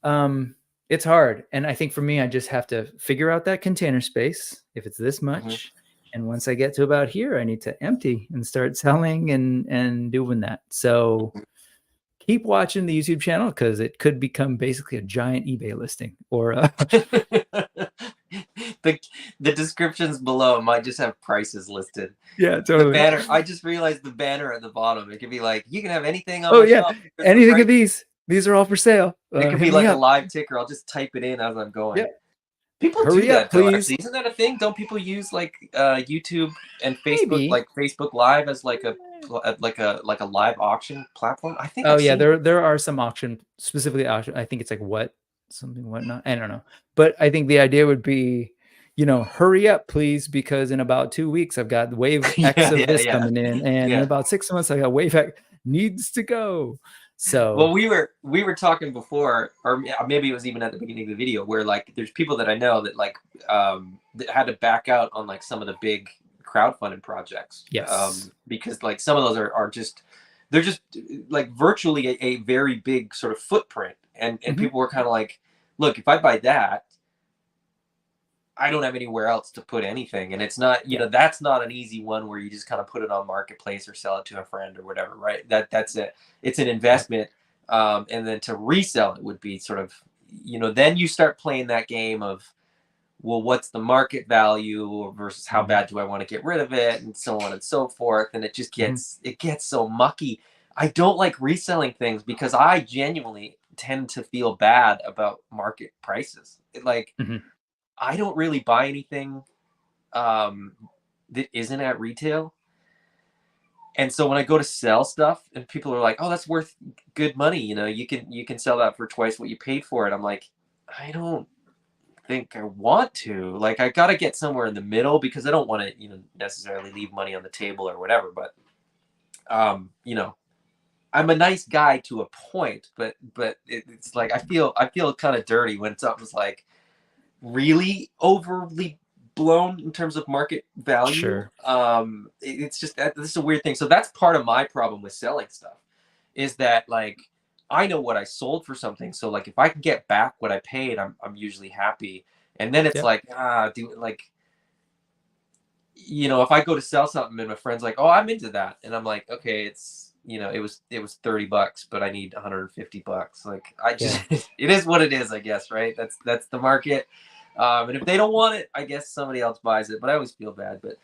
it's hard. And I think for me, I just have to figure out that container space, if it's this much. And once I get to about here, I need to empty and start selling and doing that. So keep watching the YouTube channel, because it could become basically a giant eBay listing or the descriptions below might just have prices listed. Yeah, totally. The banner. I just realized the banner at the bottom. It could be like, you can have anything on my shelf. Anything of these. These are all for sale. It could be like a live ticker. I'll just type it in as I'm going. Yeah. People Hurry do that, up, though, please. actually. Isn't that a thing? Don't people use like YouTube and Facebook, Maybe. like Facebook Live as like a live auction platform? I think. There are some auction, specifically auction. I think it's like whatnot. I don't know. But I think the idea would be, you know, hurry up, please, because in about 2 weeks I've got wave X of this coming in, and in about 6 months I got wave X needs to go. So well, we were talking before, or maybe it was even at the beginning of the video, where like there's people that I know that like that had to back out on like some of the big crowdfunding projects. Yes. Because like some of those are just they're just like virtually a very big sort of footprint and people were kind of like, look, if I buy that, I don't have anywhere else to put anything. And it's not, you know, that's not an easy one where you just kind of put it on marketplace or sell it to a friend or whatever, right? That's it. It's an investment. And then to resell it would be sort of, you know, then you start playing that game of, well, what's the market value versus how bad do I want to get rid of it, and so on and so forth. And it just gets, it gets so mucky. I don't like reselling things because I genuinely tend to feel bad about market prices. Like, I don't really buy anything that isn't at retail. And so when I go to sell stuff and people are like, oh, that's worth good money, you know, you can sell that for twice what you paid for it. I'm like, I don't think I want to. Like, I got to get somewhere in the middle because I don't want to, you know, necessarily leave money on the table or whatever. But, you know, I'm a nice guy to a point, but it's like I feel kind of dirty when something's like really overly blown in terms of market value. Sure. It's just this is a weird thing. So that's part of my problem with selling stuff, is that like I know what I sold for something. So like if I can get back what I paid, I'm usually happy. And then it's like, you know, if I go to sell something and my friend's like, oh, I'm into that, and I'm like, okay, it's, you know, it was $30, but I need $150. Like, I just it is what it is, I guess, right? That's the market. And if they don't want it, I guess somebody else buys it. But I always feel bad. But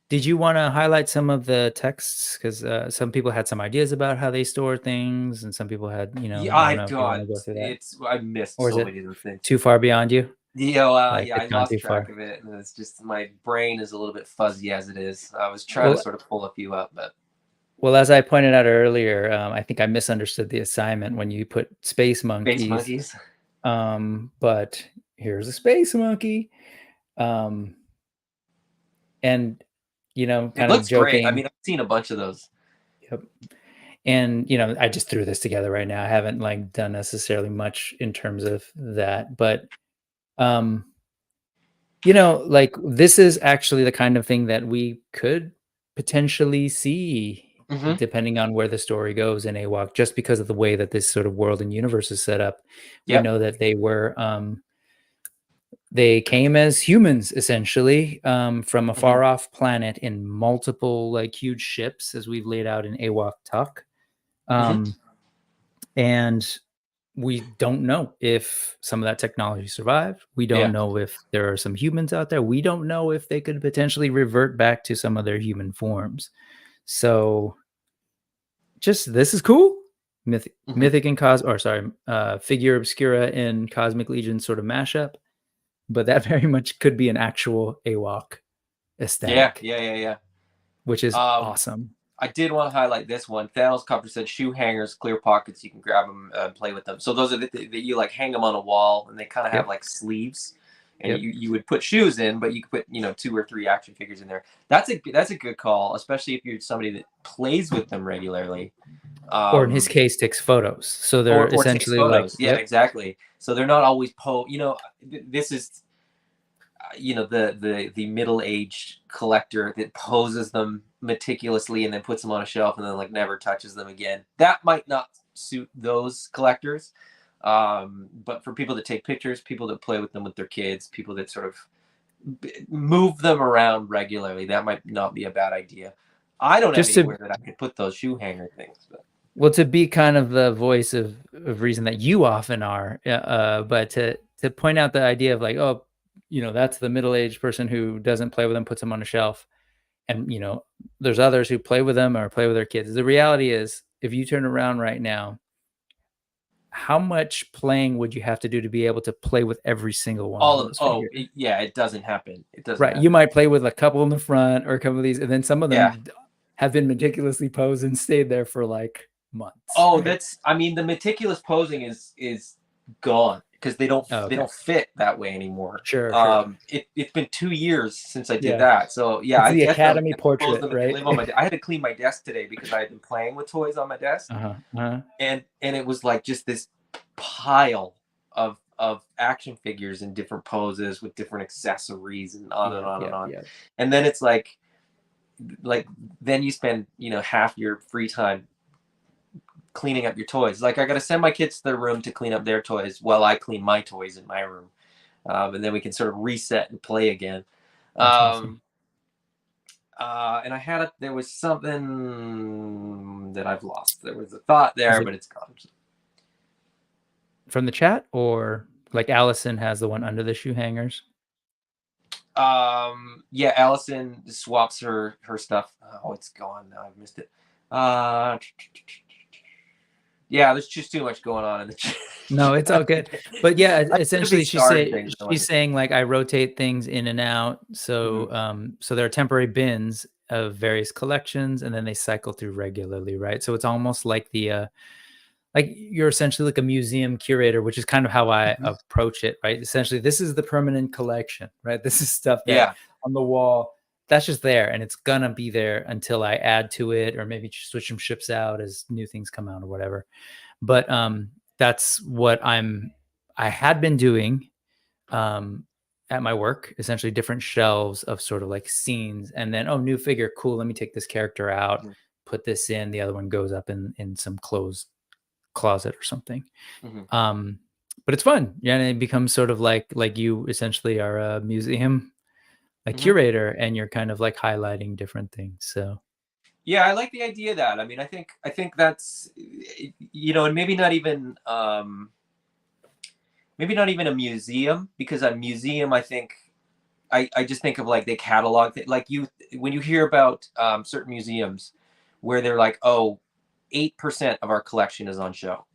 did you want to highlight some of the texts? Because some people had some ideas about how they store things, and some people had, you know, yeah, I don't know if you want to go through that. I missed Or is so it many of the things. Too far beyond you? Yeah, Like, yeah, I it's gone lost too track far. of it, and it's just my brain is a little bit fuzzy as it is. I was trying to sort of pull a few up, but well, as I pointed out earlier, I think I misunderstood the assignment when you put space monkeys. Space monkeys. But here's a space monkey. And, you know, kind It of looks joking. great. I mean, I've seen a bunch of those. Yep. And, you know, I just threw this together right now. I haven't like done necessarily much in terms of that, but, you know, like this is actually the kind of thing that we could potentially see depending on where the story goes in AWOK, just because of the way that this sort of world and universe is set up. We know that they were, they came as humans essentially, from a far off planet in multiple like huge ships, as we've laid out in AWOK Talk. And we don't know if some of that technology survived. We don't know if there are some humans out there. We don't know if they could potentially revert back to some of their human forms. So just, this is cool. Mythic and Figure Obscura and Cosmic Legion sort of mashup. But that very much could be an actual AWOK aesthetic. Yeah. Which is awesome. I did want to highlight this one. Thanos Copper said shoe hangers, clear pockets. You can grab them and play with them. So those are that you like hang them on a wall, and they kind of have like sleeves, and you would put shoes in, but you could put, you know, 2 or 3 action figures in there. That's a good call, especially if you're somebody that plays with them regularly. Or in his case, takes photos. So they're essentially like, exactly. So they're not always you know, this is, you know, the middle-aged collector that poses them meticulously and then puts them on a shelf and then like never touches them again. That might not suit those collectors. But for people that take pictures, people that play with them with their kids, people that sort of move them around regularly, that might not be a bad idea. I don't have anywhere that I could put those shoe hanger things. But. Well, to be kind of the voice of reason that you often are, but to point out the idea of like, oh, you know, that's the middle-aged person who doesn't play with them, puts them on a shelf. And, you know, there's others who play with them or play with their kids. The reality is, if you turn around right now, how much playing would you have to do to be able to play with every single one of those figures? It doesn't happen. It doesn't right. happen. You might play with a couple in the front or a couple of these, and then some of them have been meticulously posed and stayed there for like months. Oh, that's, I mean, the meticulous posing is gone because they don't fit that way anymore. Sure. It's been 2 years since I did that. So yeah, it's the Academy portrait, right? I had to clean my desk today because I had been playing with toys on my desk. And it was like just this pile of action figures in different poses with different accessories and on and on and on. And then it's like then you spend, you know, half your free time cleaning up your toys. Like I got to send my kids to their room to clean up their toys while I clean my toys in my room. And then we can sort of reset and play again. That's awesome. And there was something that I've lost. There was a thought there, but it's gone. From the chat, or like Allison has the one under the shoe hangers? Yeah, Allison swaps her stuff. Oh, it's gone now. I've missed it. Yeah, there's just too much going on in the chat. No, it's all good. But yeah, essentially she's saying like I rotate things in and out. So so there are temporary bins of various collections, and then they cycle through regularly, right? So it's almost like the like you're essentially like a museum curator, which is kind of how I approach it, right? Essentially, this is the permanent collection, right? This is stuff that on the wall, that's just there, and it's gonna be there until I add to it, or maybe switch some ships out as new things come out or whatever. But that's what I had been doing at my work, essentially different shelves of sort of like scenes, and then, oh, new figure, cool, let me take this character out, put this in, the other one goes up in some closed closet or something. But it's fun. Yeah, and it becomes sort of like you essentially are a museum, a curator, and you're kind of like highlighting different things. So yeah, I like the idea of that. I mean, I think that's, you know, and maybe not even a museum, because a museum, I think I just think of like they catalog like when you hear about certain museums where they're like, oh, 8% of our collection is on show.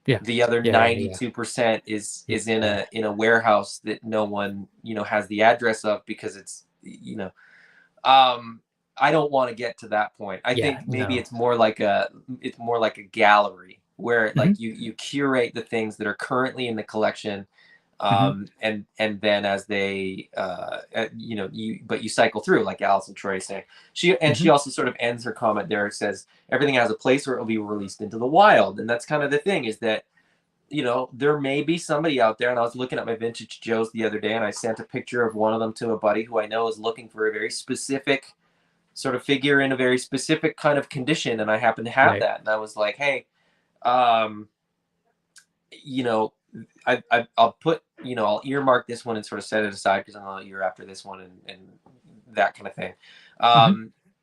Yeah. The other 92% is in a warehouse that no one, you know, has the address of, because it's, you know, I don't want to get to that point. I think maybe it's more like a gallery where like you curate the things that are currently in the collection, and then as they you know, you cycle through, like Alison Troy saying. She also sort of ends her comment there. It says everything has a place where it will be released into the wild, and that's kind of the thing, is that, you know, there may be somebody out there, and I was looking at my vintage Joes the other day, and I sent a picture of one of them to a buddy who I know is looking for a very specific sort of figure in a very specific kind of condition, and I happen to have that, and I was like, hey, you know, I'll put, you know, I'll earmark this one and sort of set it aside because I'm a year after this one, and that kind of thing.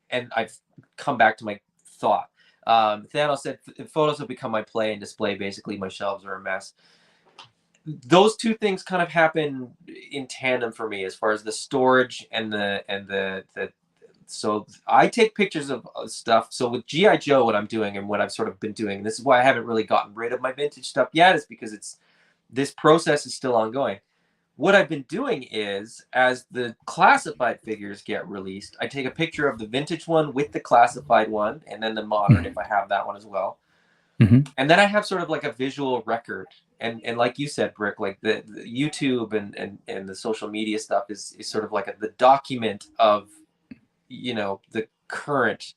And I've come back to my thought. Thanos said, photos have become my play and display. Basically, my shelves are a mess. Those two things kind of happen in tandem for me, as far as the storage and the so I take pictures of stuff. So with G.I. Joe, what I'm doing and what I've sort of been doing, and this is why I haven't really gotten rid of my vintage stuff yet, is because this process is still ongoing. What I've been doing is, as the classified figures get released, I take a picture of the vintage one with the classified one, and then the modern, if I have that one as well. And then I have sort of like a visual record. And like you said, Brick, like the YouTube and the social media stuff is sort of like the document of, you know, the current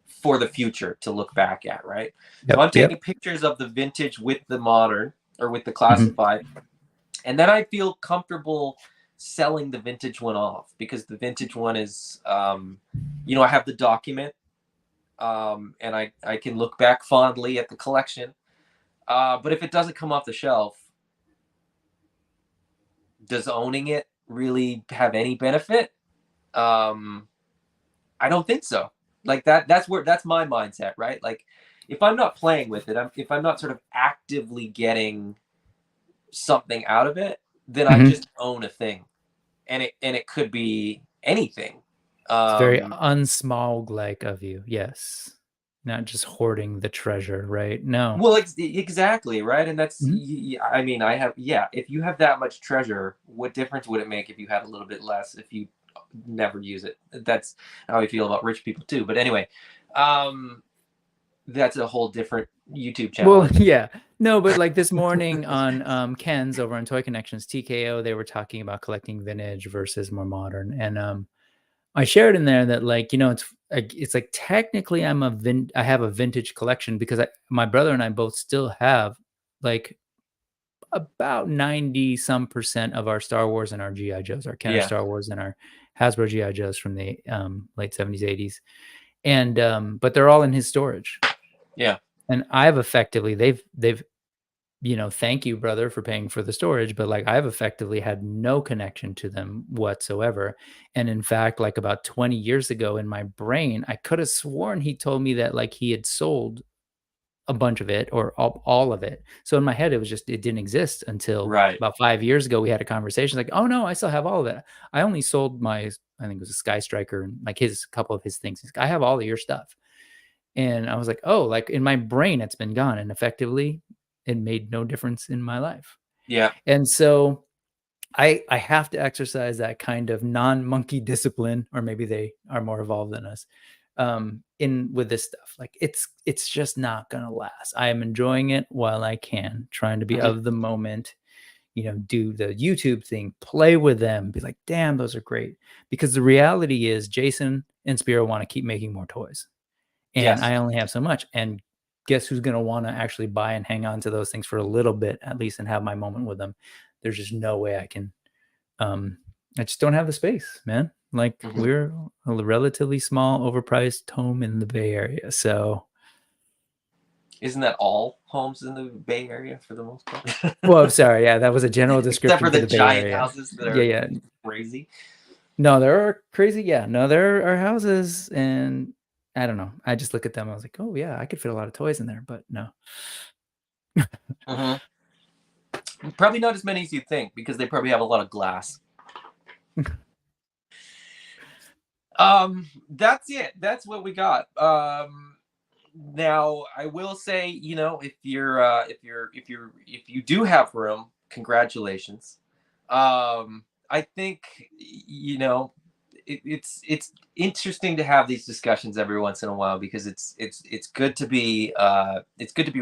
for the future to look back at, right? So I'm taking pictures of the vintage with the modern, or with the classified, and then I feel comfortable selling the vintage one off, because the vintage one is, you know, I have the document, and I can look back fondly at the collection. But if it doesn't come off the shelf, does owning it really have any benefit? I don't think so. Like that's my mindset, right? Like if I'm not playing with it, if I'm not sort of actively getting something out of it, then I just own a thing, and it could be anything. It's very unsmog-like of you, yes. Not just hoarding the treasure, right? No. Well, exactly, right? And that's, I mean, if you have that much treasure, what difference would it make if you had a little bit less, if you never use it? That's how I feel about rich people too. But anyway, that's a whole different YouTube channel. Well, yeah. No, but like this morning on Ken's over on Toy Connections, TKO, they were talking about collecting vintage versus more modern. And I shared in there that, like, you know, it's like technically I have a vintage collection, because my brother and I both still have like about 90% of our Star Wars and our G.I. Joes, our Kenner Star Wars and our Hasbro G.I. Joes from the late 70s, 80s. And but they're all in his storage. Yeah. And I've effectively they've thank you, brother, for paying for the storage, but like I've effectively had no connection to them whatsoever. And in fact, like about 20 years ago in my brain, I could have sworn he told me that like he had sold a bunch of it or all of it. So in my head, it didn't exist until Right. about 5 years ago. We had a conversation like, oh no, I still have all of it. I only sold I think it was a Sky Striker and like a couple of his things. I have all of your stuff. And I was like, oh, like in my brain, it's been gone. And effectively, it made no difference in my life. Yeah. And so I have to exercise that kind of non-monkey discipline, or maybe they are more evolved than us, in with this stuff. Like it's just not gonna last. I am enjoying it while I can, trying to be of the moment, do the YouTube thing, play with them, be like, damn, those are great. Because the reality is Jason and Spiro want to keep making more toys. And Yes. I only have so much. And guess who's going to want to actually buy and hang on to those things for a little bit, at least, and have my moment with them? There's just no way I can. I just don't have the space, man. Like we're a relatively small, overpriced home in the Bay Area. So isn't that all homes in the Bay Area for the most part? well, sorry. Yeah, that was a general description Except for the Bay giant Area. houses that are crazy. No, there are crazy. Yeah, no, there are houses, and I don't know. I just look at them. I was like, oh yeah, I could fit a lot of toys in there, but no. Probably not as many as you think because they probably have a lot of glass. That's it. That's what we got. Now I will say, if you do have room, congratulations. I think it's interesting to have these discussions every once in a while because it's good to be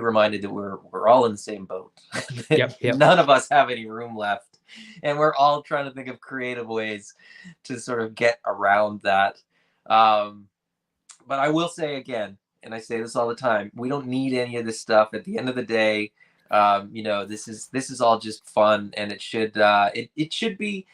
reminded that we're all in the same boat. Yep. None of us have any room left, and we're all trying to think of creative ways to sort of get around that. But I will say again, and I say this all the time, we don't need any of this stuff. At the end of the day, this is all just fun, and it should be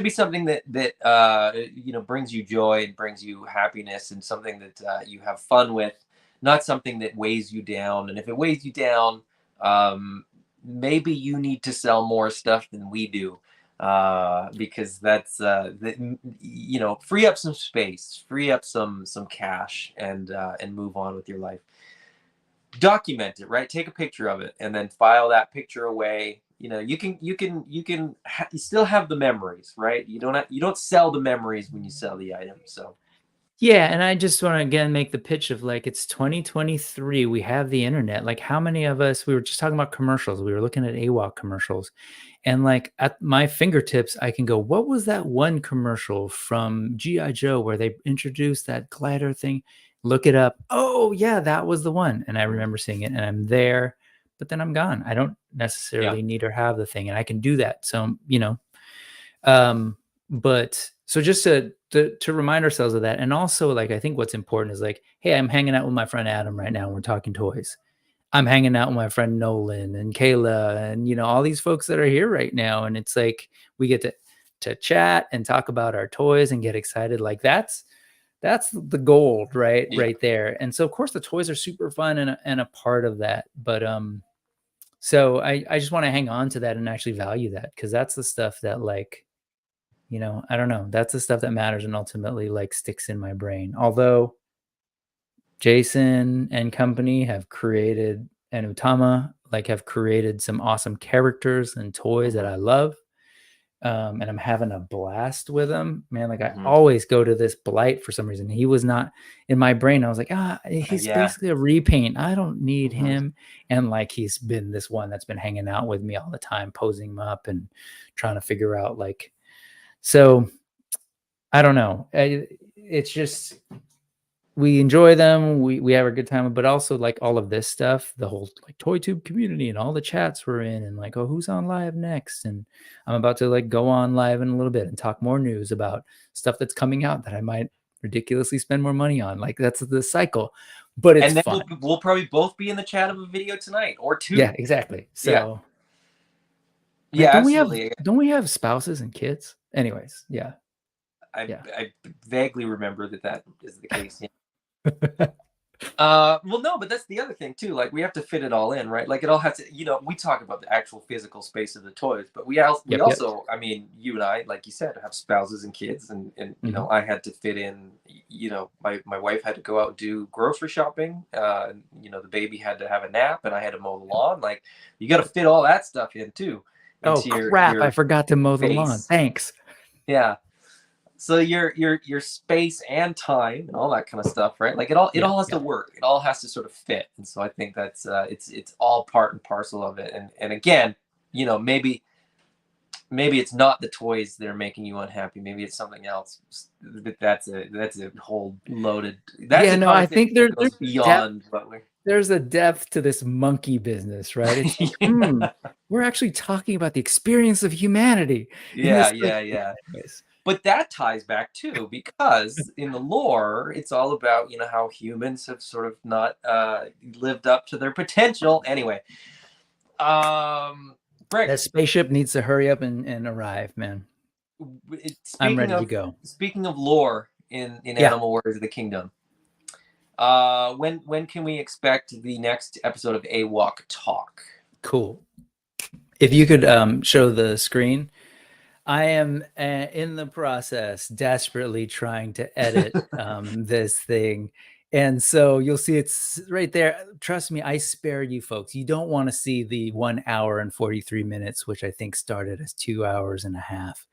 something that brings you joy and brings you happiness, and something that you have fun with, not something that weighs you down. And if it weighs you down, maybe you need to sell more stuff than we do, because that's free up some space, free up some cash, and move on with your life. Document it, right? Take a picture of it and then file that picture away. You still have the memories, right? You don't sell the memories when you sell the item. So yeah, and I just want to again make the pitch of like it's 2023. We have the internet. Like how many of us, we were just talking about commercials. We were looking at AWOK commercials, and like at my fingertips, I can go, what was that one commercial from G.I. Joe where they introduced that glider thing? Look it up. Oh yeah, that was the one. And I remember seeing it, and I'm there, but then I'm gone. I don't necessarily need or have the thing, and I can do that. So but so just to remind ourselves of that. And also like I think what's important is like, hey, I'm hanging out with my friend Adam right now and we're talking toys. I'm hanging out with my friend Nolan and Kayla and all these folks that are here right now, and it's like we get to chat and talk about our toys and get excited. Like that's the gold, right? Yeah. Right there. And so of course the toys are super fun and a part of that, but so I just want to hang on to that and actually value that, because that's the stuff that like I don't know. That's the stuff that matters and ultimately like sticks in my brain. Although Jason and company have created, and Utama have created some awesome characters and toys that I love. And I'm having a blast with them, man. Like I always go to this Blight for some reason. He was not in my brain. I was like, he's basically a repaint. I don't need him. And like, he's been this one that's been hanging out with me all the time, posing him up and trying to figure out like, so I don't know. It's just, we enjoy them. We have a good time, but also like all of this stuff, the whole like ToyTube community and all the chats we're in, and like, oh, who's on live next? And I'm about to like go on live in a little bit and talk more news about stuff that's coming out that I might ridiculously spend more money on. Like that's the cycle, but it's fun. We'll probably both be in the chat of a video tonight or two. Yeah, exactly. So yeah, don't we have spouses and kids? Anyways, yeah. I vaguely remember that is the case. Yeah. Well, no, but that's the other thing too. Like we have to fit it all in, right? Like it all has to, we talk about the actual physical space of the toys, but we Yep. also, I mean, you and I, like you said, have spouses and kids, and I had to fit in. My wife had to go out and do grocery shopping. The baby had to have a nap, and I had to mow the lawn. Like you got to fit all that stuff in too Oh into crap! I your forgot to mow the lawn. space. Thanks. Yeah. So your space and time and all that kind of stuff, right? Like it all has to work. It all has to sort of fit. And so I think that's it's all part and parcel of it. And again, maybe it's not the toys that are making you unhappy. Maybe it's something else. But that's a whole loaded. That's a no, I conversation think that goes beyond what we're. there's a depth to this monkey business, right? It's like, we're actually talking about the experience of humanity. Yeah. But that ties back too, because in the lore, it's all about how humans have sort of not lived up to their potential. Anyway, Greg, That spaceship needs to hurry up and arrive, man. I'm ready to go. Speaking of lore in Animal Warriors of the Kingdom, when can we expect the next episode of AWOK Talk? Cool. If you could show the screen. I am in the process, desperately trying to edit this thing. And so you'll see it's right there. Trust me, I spare you folks. You don't want to see the 1 hour and 43 minutes, which I think started as 2 hours and a half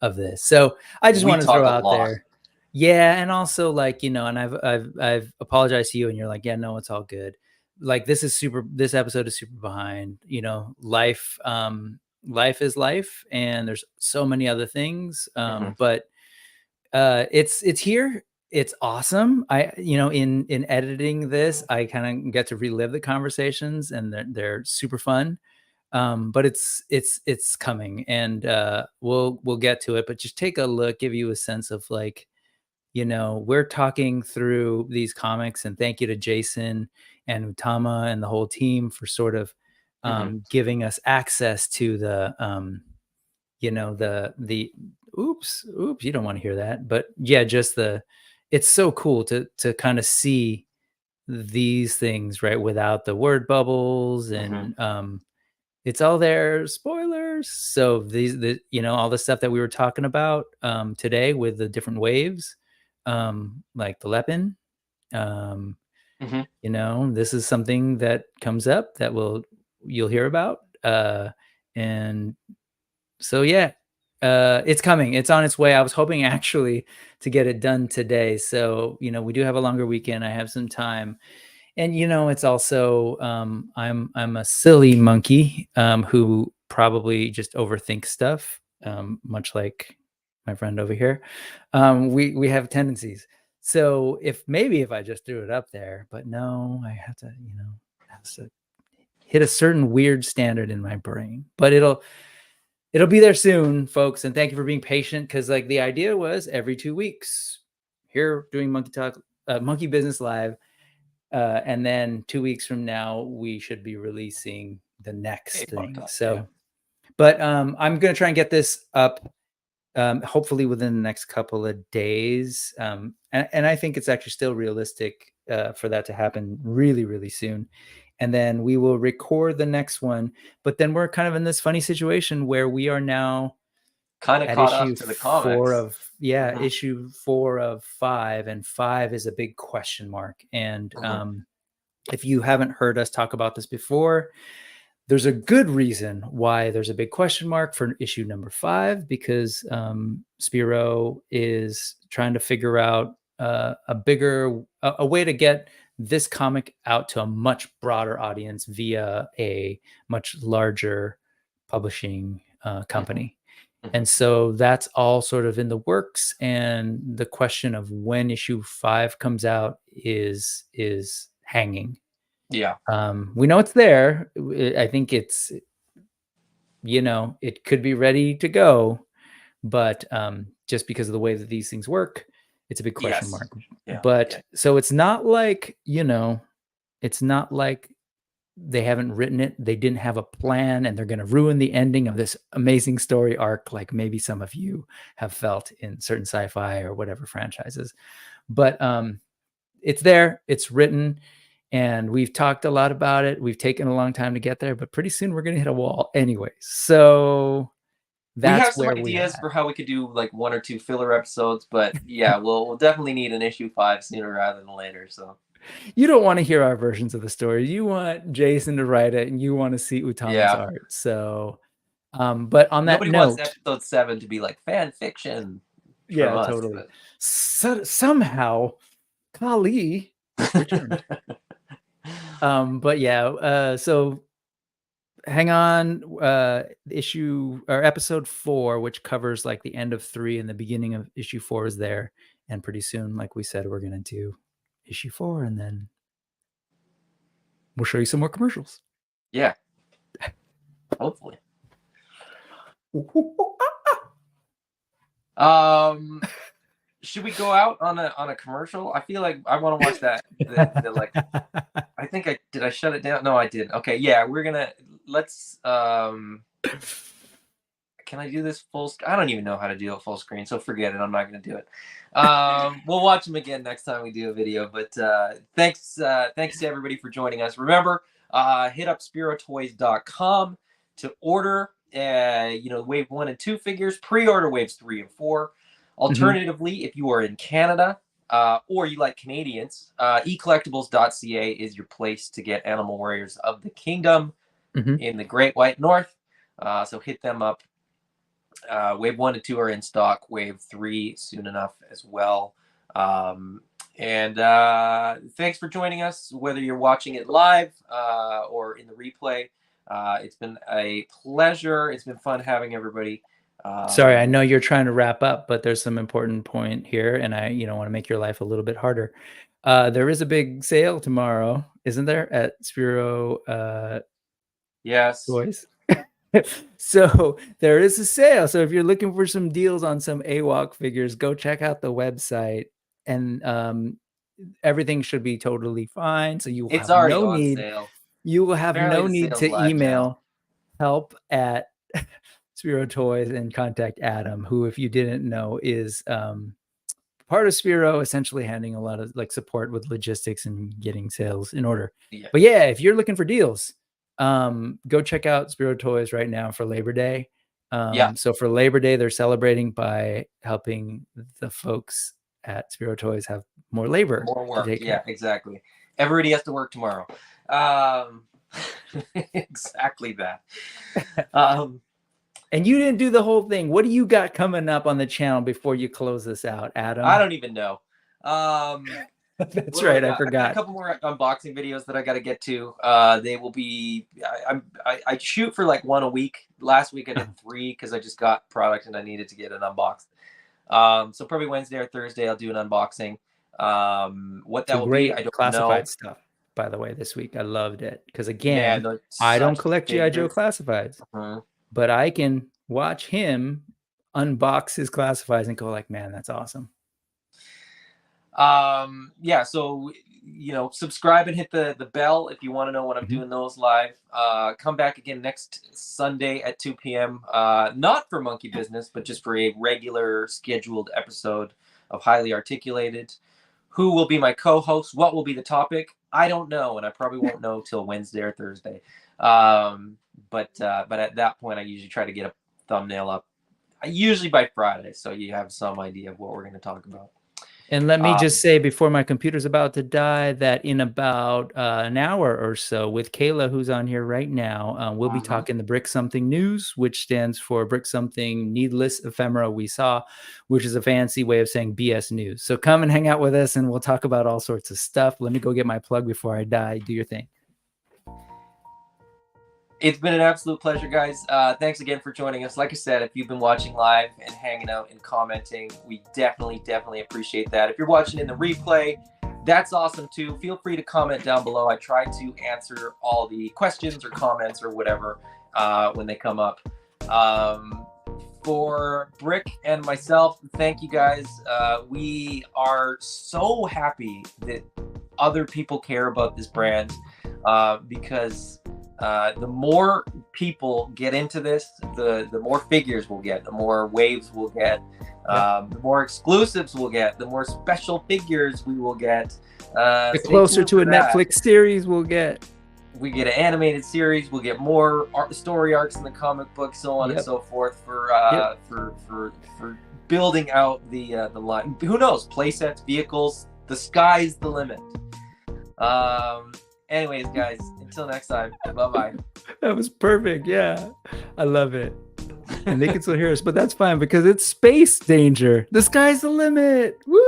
of this. So I just want to throw out there. Yeah. And also and I've apologized to you and you're like, yeah, no, it's all good. Like this episode is super behind, life is life and there's so many other things but it's here. It's awesome. I in editing this I kind of get to relive the conversations and they're super fun, but it's coming and we'll get to it, but just take a look, give you a sense of we're talking through these comics, and thank you to Jason and Utama and the whole team for sort of giving us access to the oops, you don't want to hear that, but yeah, just it's so cool to kind of see these things right without the word bubbles and it's all there, spoilers. So all the stuff that we were talking about today with the different waves, like the Lepin, this is something that comes up that you'll hear about. And so, yeah, it's coming. It's on its way. I was hoping actually to get it done today. So, we do have a longer weekend. I have some time. And, it's also, I'm a silly monkey who probably just overthinks stuff, much like my friend over here. We have tendencies. So if I just threw it up there, but no, I have to, hit a certain weird standard in my brain, but it'll be there soon, folks. And thank you for being patient. Cause the idea was every 2 weeks here doing Monkey Talk, Monkey Business Live. And then 2 weeks from now, we should be releasing the next thing. But I'm going to try and get this up hopefully within the next couple of days. And I think it's actually still realistic for that to happen really, really soon. And then we will record the next one. But then we're kind of in this funny situation where we are now kind of caught up to the comics. Issue 4 of 5, and 5 is a big question mark. And if you haven't heard us talk about this before, there's a good reason why there's a big question mark for issue number 5, because Spiro is trying to figure out a way to get this comic out to a much broader audience via a much larger publishing company. And so that's all sort of in the works. And the question of when issue 5 comes out is hanging. Yeah. We know it's there. I think it's, it could be ready to go, but just because of the way that these things work, it's a big question mark. So it's not like, it's not like they haven't written it. They didn't have a plan and they're going to ruin the ending of this amazing story arc. Like maybe some of you have felt in certain sci-fi or whatever franchises, but it's there, it's written, and we've talked a lot about it. We've taken a long time to get there, but pretty soon we're going to hit a wall anyway. So we have that's some where we ideas are. for how we could do like 1 or 2 filler episodes, but yeah, we'll definitely need an issue 5 sooner rather than later. So You don't want to hear our versions of the story. You want Jason to write it, and you want to see Utama's yeah, art. So, but on that nobody wants note, episode 7 to be like fan fiction from yeah, us. totally. Somehow, Kali returned. But yeah, so hang on. Issue or episode 4, which covers like the end of 3 and the beginning of issue 4, is there, and pretty soon, like we said, we're gonna do issue 4, and then we'll show you some more commercials. Yeah, hopefully. Should we go out on a commercial? I feel like I want to watch that. Like, I think I shut it down? No, I didn't. Okay, yeah, let's. Can I do this full? I don't even know how to do it full screen, so forget it. I'm not going to do it. We'll watch them again next time we do a video. But thanks to everybody for joining us. Remember, hit up spirotoys.com to order. Wave 1 and 2 figures. Pre-order waves 3 and 4. Alternatively, if you are in Canada or you like Canadians, eCollectibles.ca is your place to get Animal Warriors of the Kingdom in the Great White North. So hit them up. Wave 1 and 2 are in stock. Wave 3 soon enough as well. And thanks for joining us, whether you're watching it live or in the replay. It's been a pleasure. It's been fun having everybody. Sorry, I know you're trying to wrap up, but there's some important point here, and I want to make your life a little bit harder. There is a big sale tomorrow, isn't there, at Spiro yes. Toys? So there is a sale. So if you're looking for some deals on some AWOK figures, go check out the website, and everything should be totally fine. So you will It's have already no on need. sale. You will have Apparently no the need sale's to live email now. help at Spiro Toys and contact Adam, who, if you didn't know, is part of Spiro, essentially handing a lot of like support with logistics and getting sales in order. Yeah. But yeah, if you're looking for deals, go check out Spiro Toys right now for Labor Day. So for Labor Day, they're celebrating by helping the folks at Spiro Toys have more labor. More work. Yeah, exactly. Everybody has to work tomorrow. Exactly that. And you didn't do the whole thing. What do you got coming up on the channel before you close this out, Adam? I don't even know. That's right. I forgot. A couple more unboxing videos that I got to get to. They will be. I shoot for like 1 a week. Last week I did 3 because I just got product and I needed to get it unboxed. So probably Wednesday or Thursday I'll do an unboxing. What that will be, I don't classified know. Stuff, by the way, this week. I loved it because again, I don't collect G.I. Joe classifieds, but I can watch him unbox his classifieds and go like, man, that's awesome. Yeah, so subscribe and hit the bell if you want to know when I'm doing those live. Come back again next Sunday at 2 p.m. Not for Monkey Business, but just for a regular scheduled episode of Highly Articulated. Who will be my co-host? What will be the topic? I don't know, and I probably won't know till Wednesday or Thursday. But at that point, I usually try to get a thumbnail up, usually by Friday, so you have some idea of what we're going to talk about. And let me just say, before my computer's about to die, that in about an hour or so, with Kayla, who's on here right now, we'll be talking the Brick Something News, which stands for Brick Something Needless Ephemera We Saw, which is a fancy way of saying BS News. So come and hang out with us, and we'll talk about all sorts of stuff. Let me go get my plug before I die. Do your thing. It's been an absolute pleasure, guys. Thanks again for joining us. Like I said, if you've been watching live and hanging out and commenting, we definitely appreciate that. If you're watching in the replay, that's awesome too. Feel free to comment down below. I try to answer all the questions or comments or whatever when they come up. For Brick and myself, thank you guys. We are so happy that other people care about this brand because the more people get into this, the more figures we'll get, the more waves we'll get, the more exclusives we'll get, the more special figures we will get. The closer to a Netflix series we'll get. We get an animated series. We'll get more story arcs in the comic book, so on and so forth for building out the line. Who knows? Playsets, vehicles. The sky's the limit. Anyways, guys, until next time. Bye-bye. That was perfect. Yeah, I love it. And they can still hear us, but that's fine because it's space danger. The sky's the limit. Woo!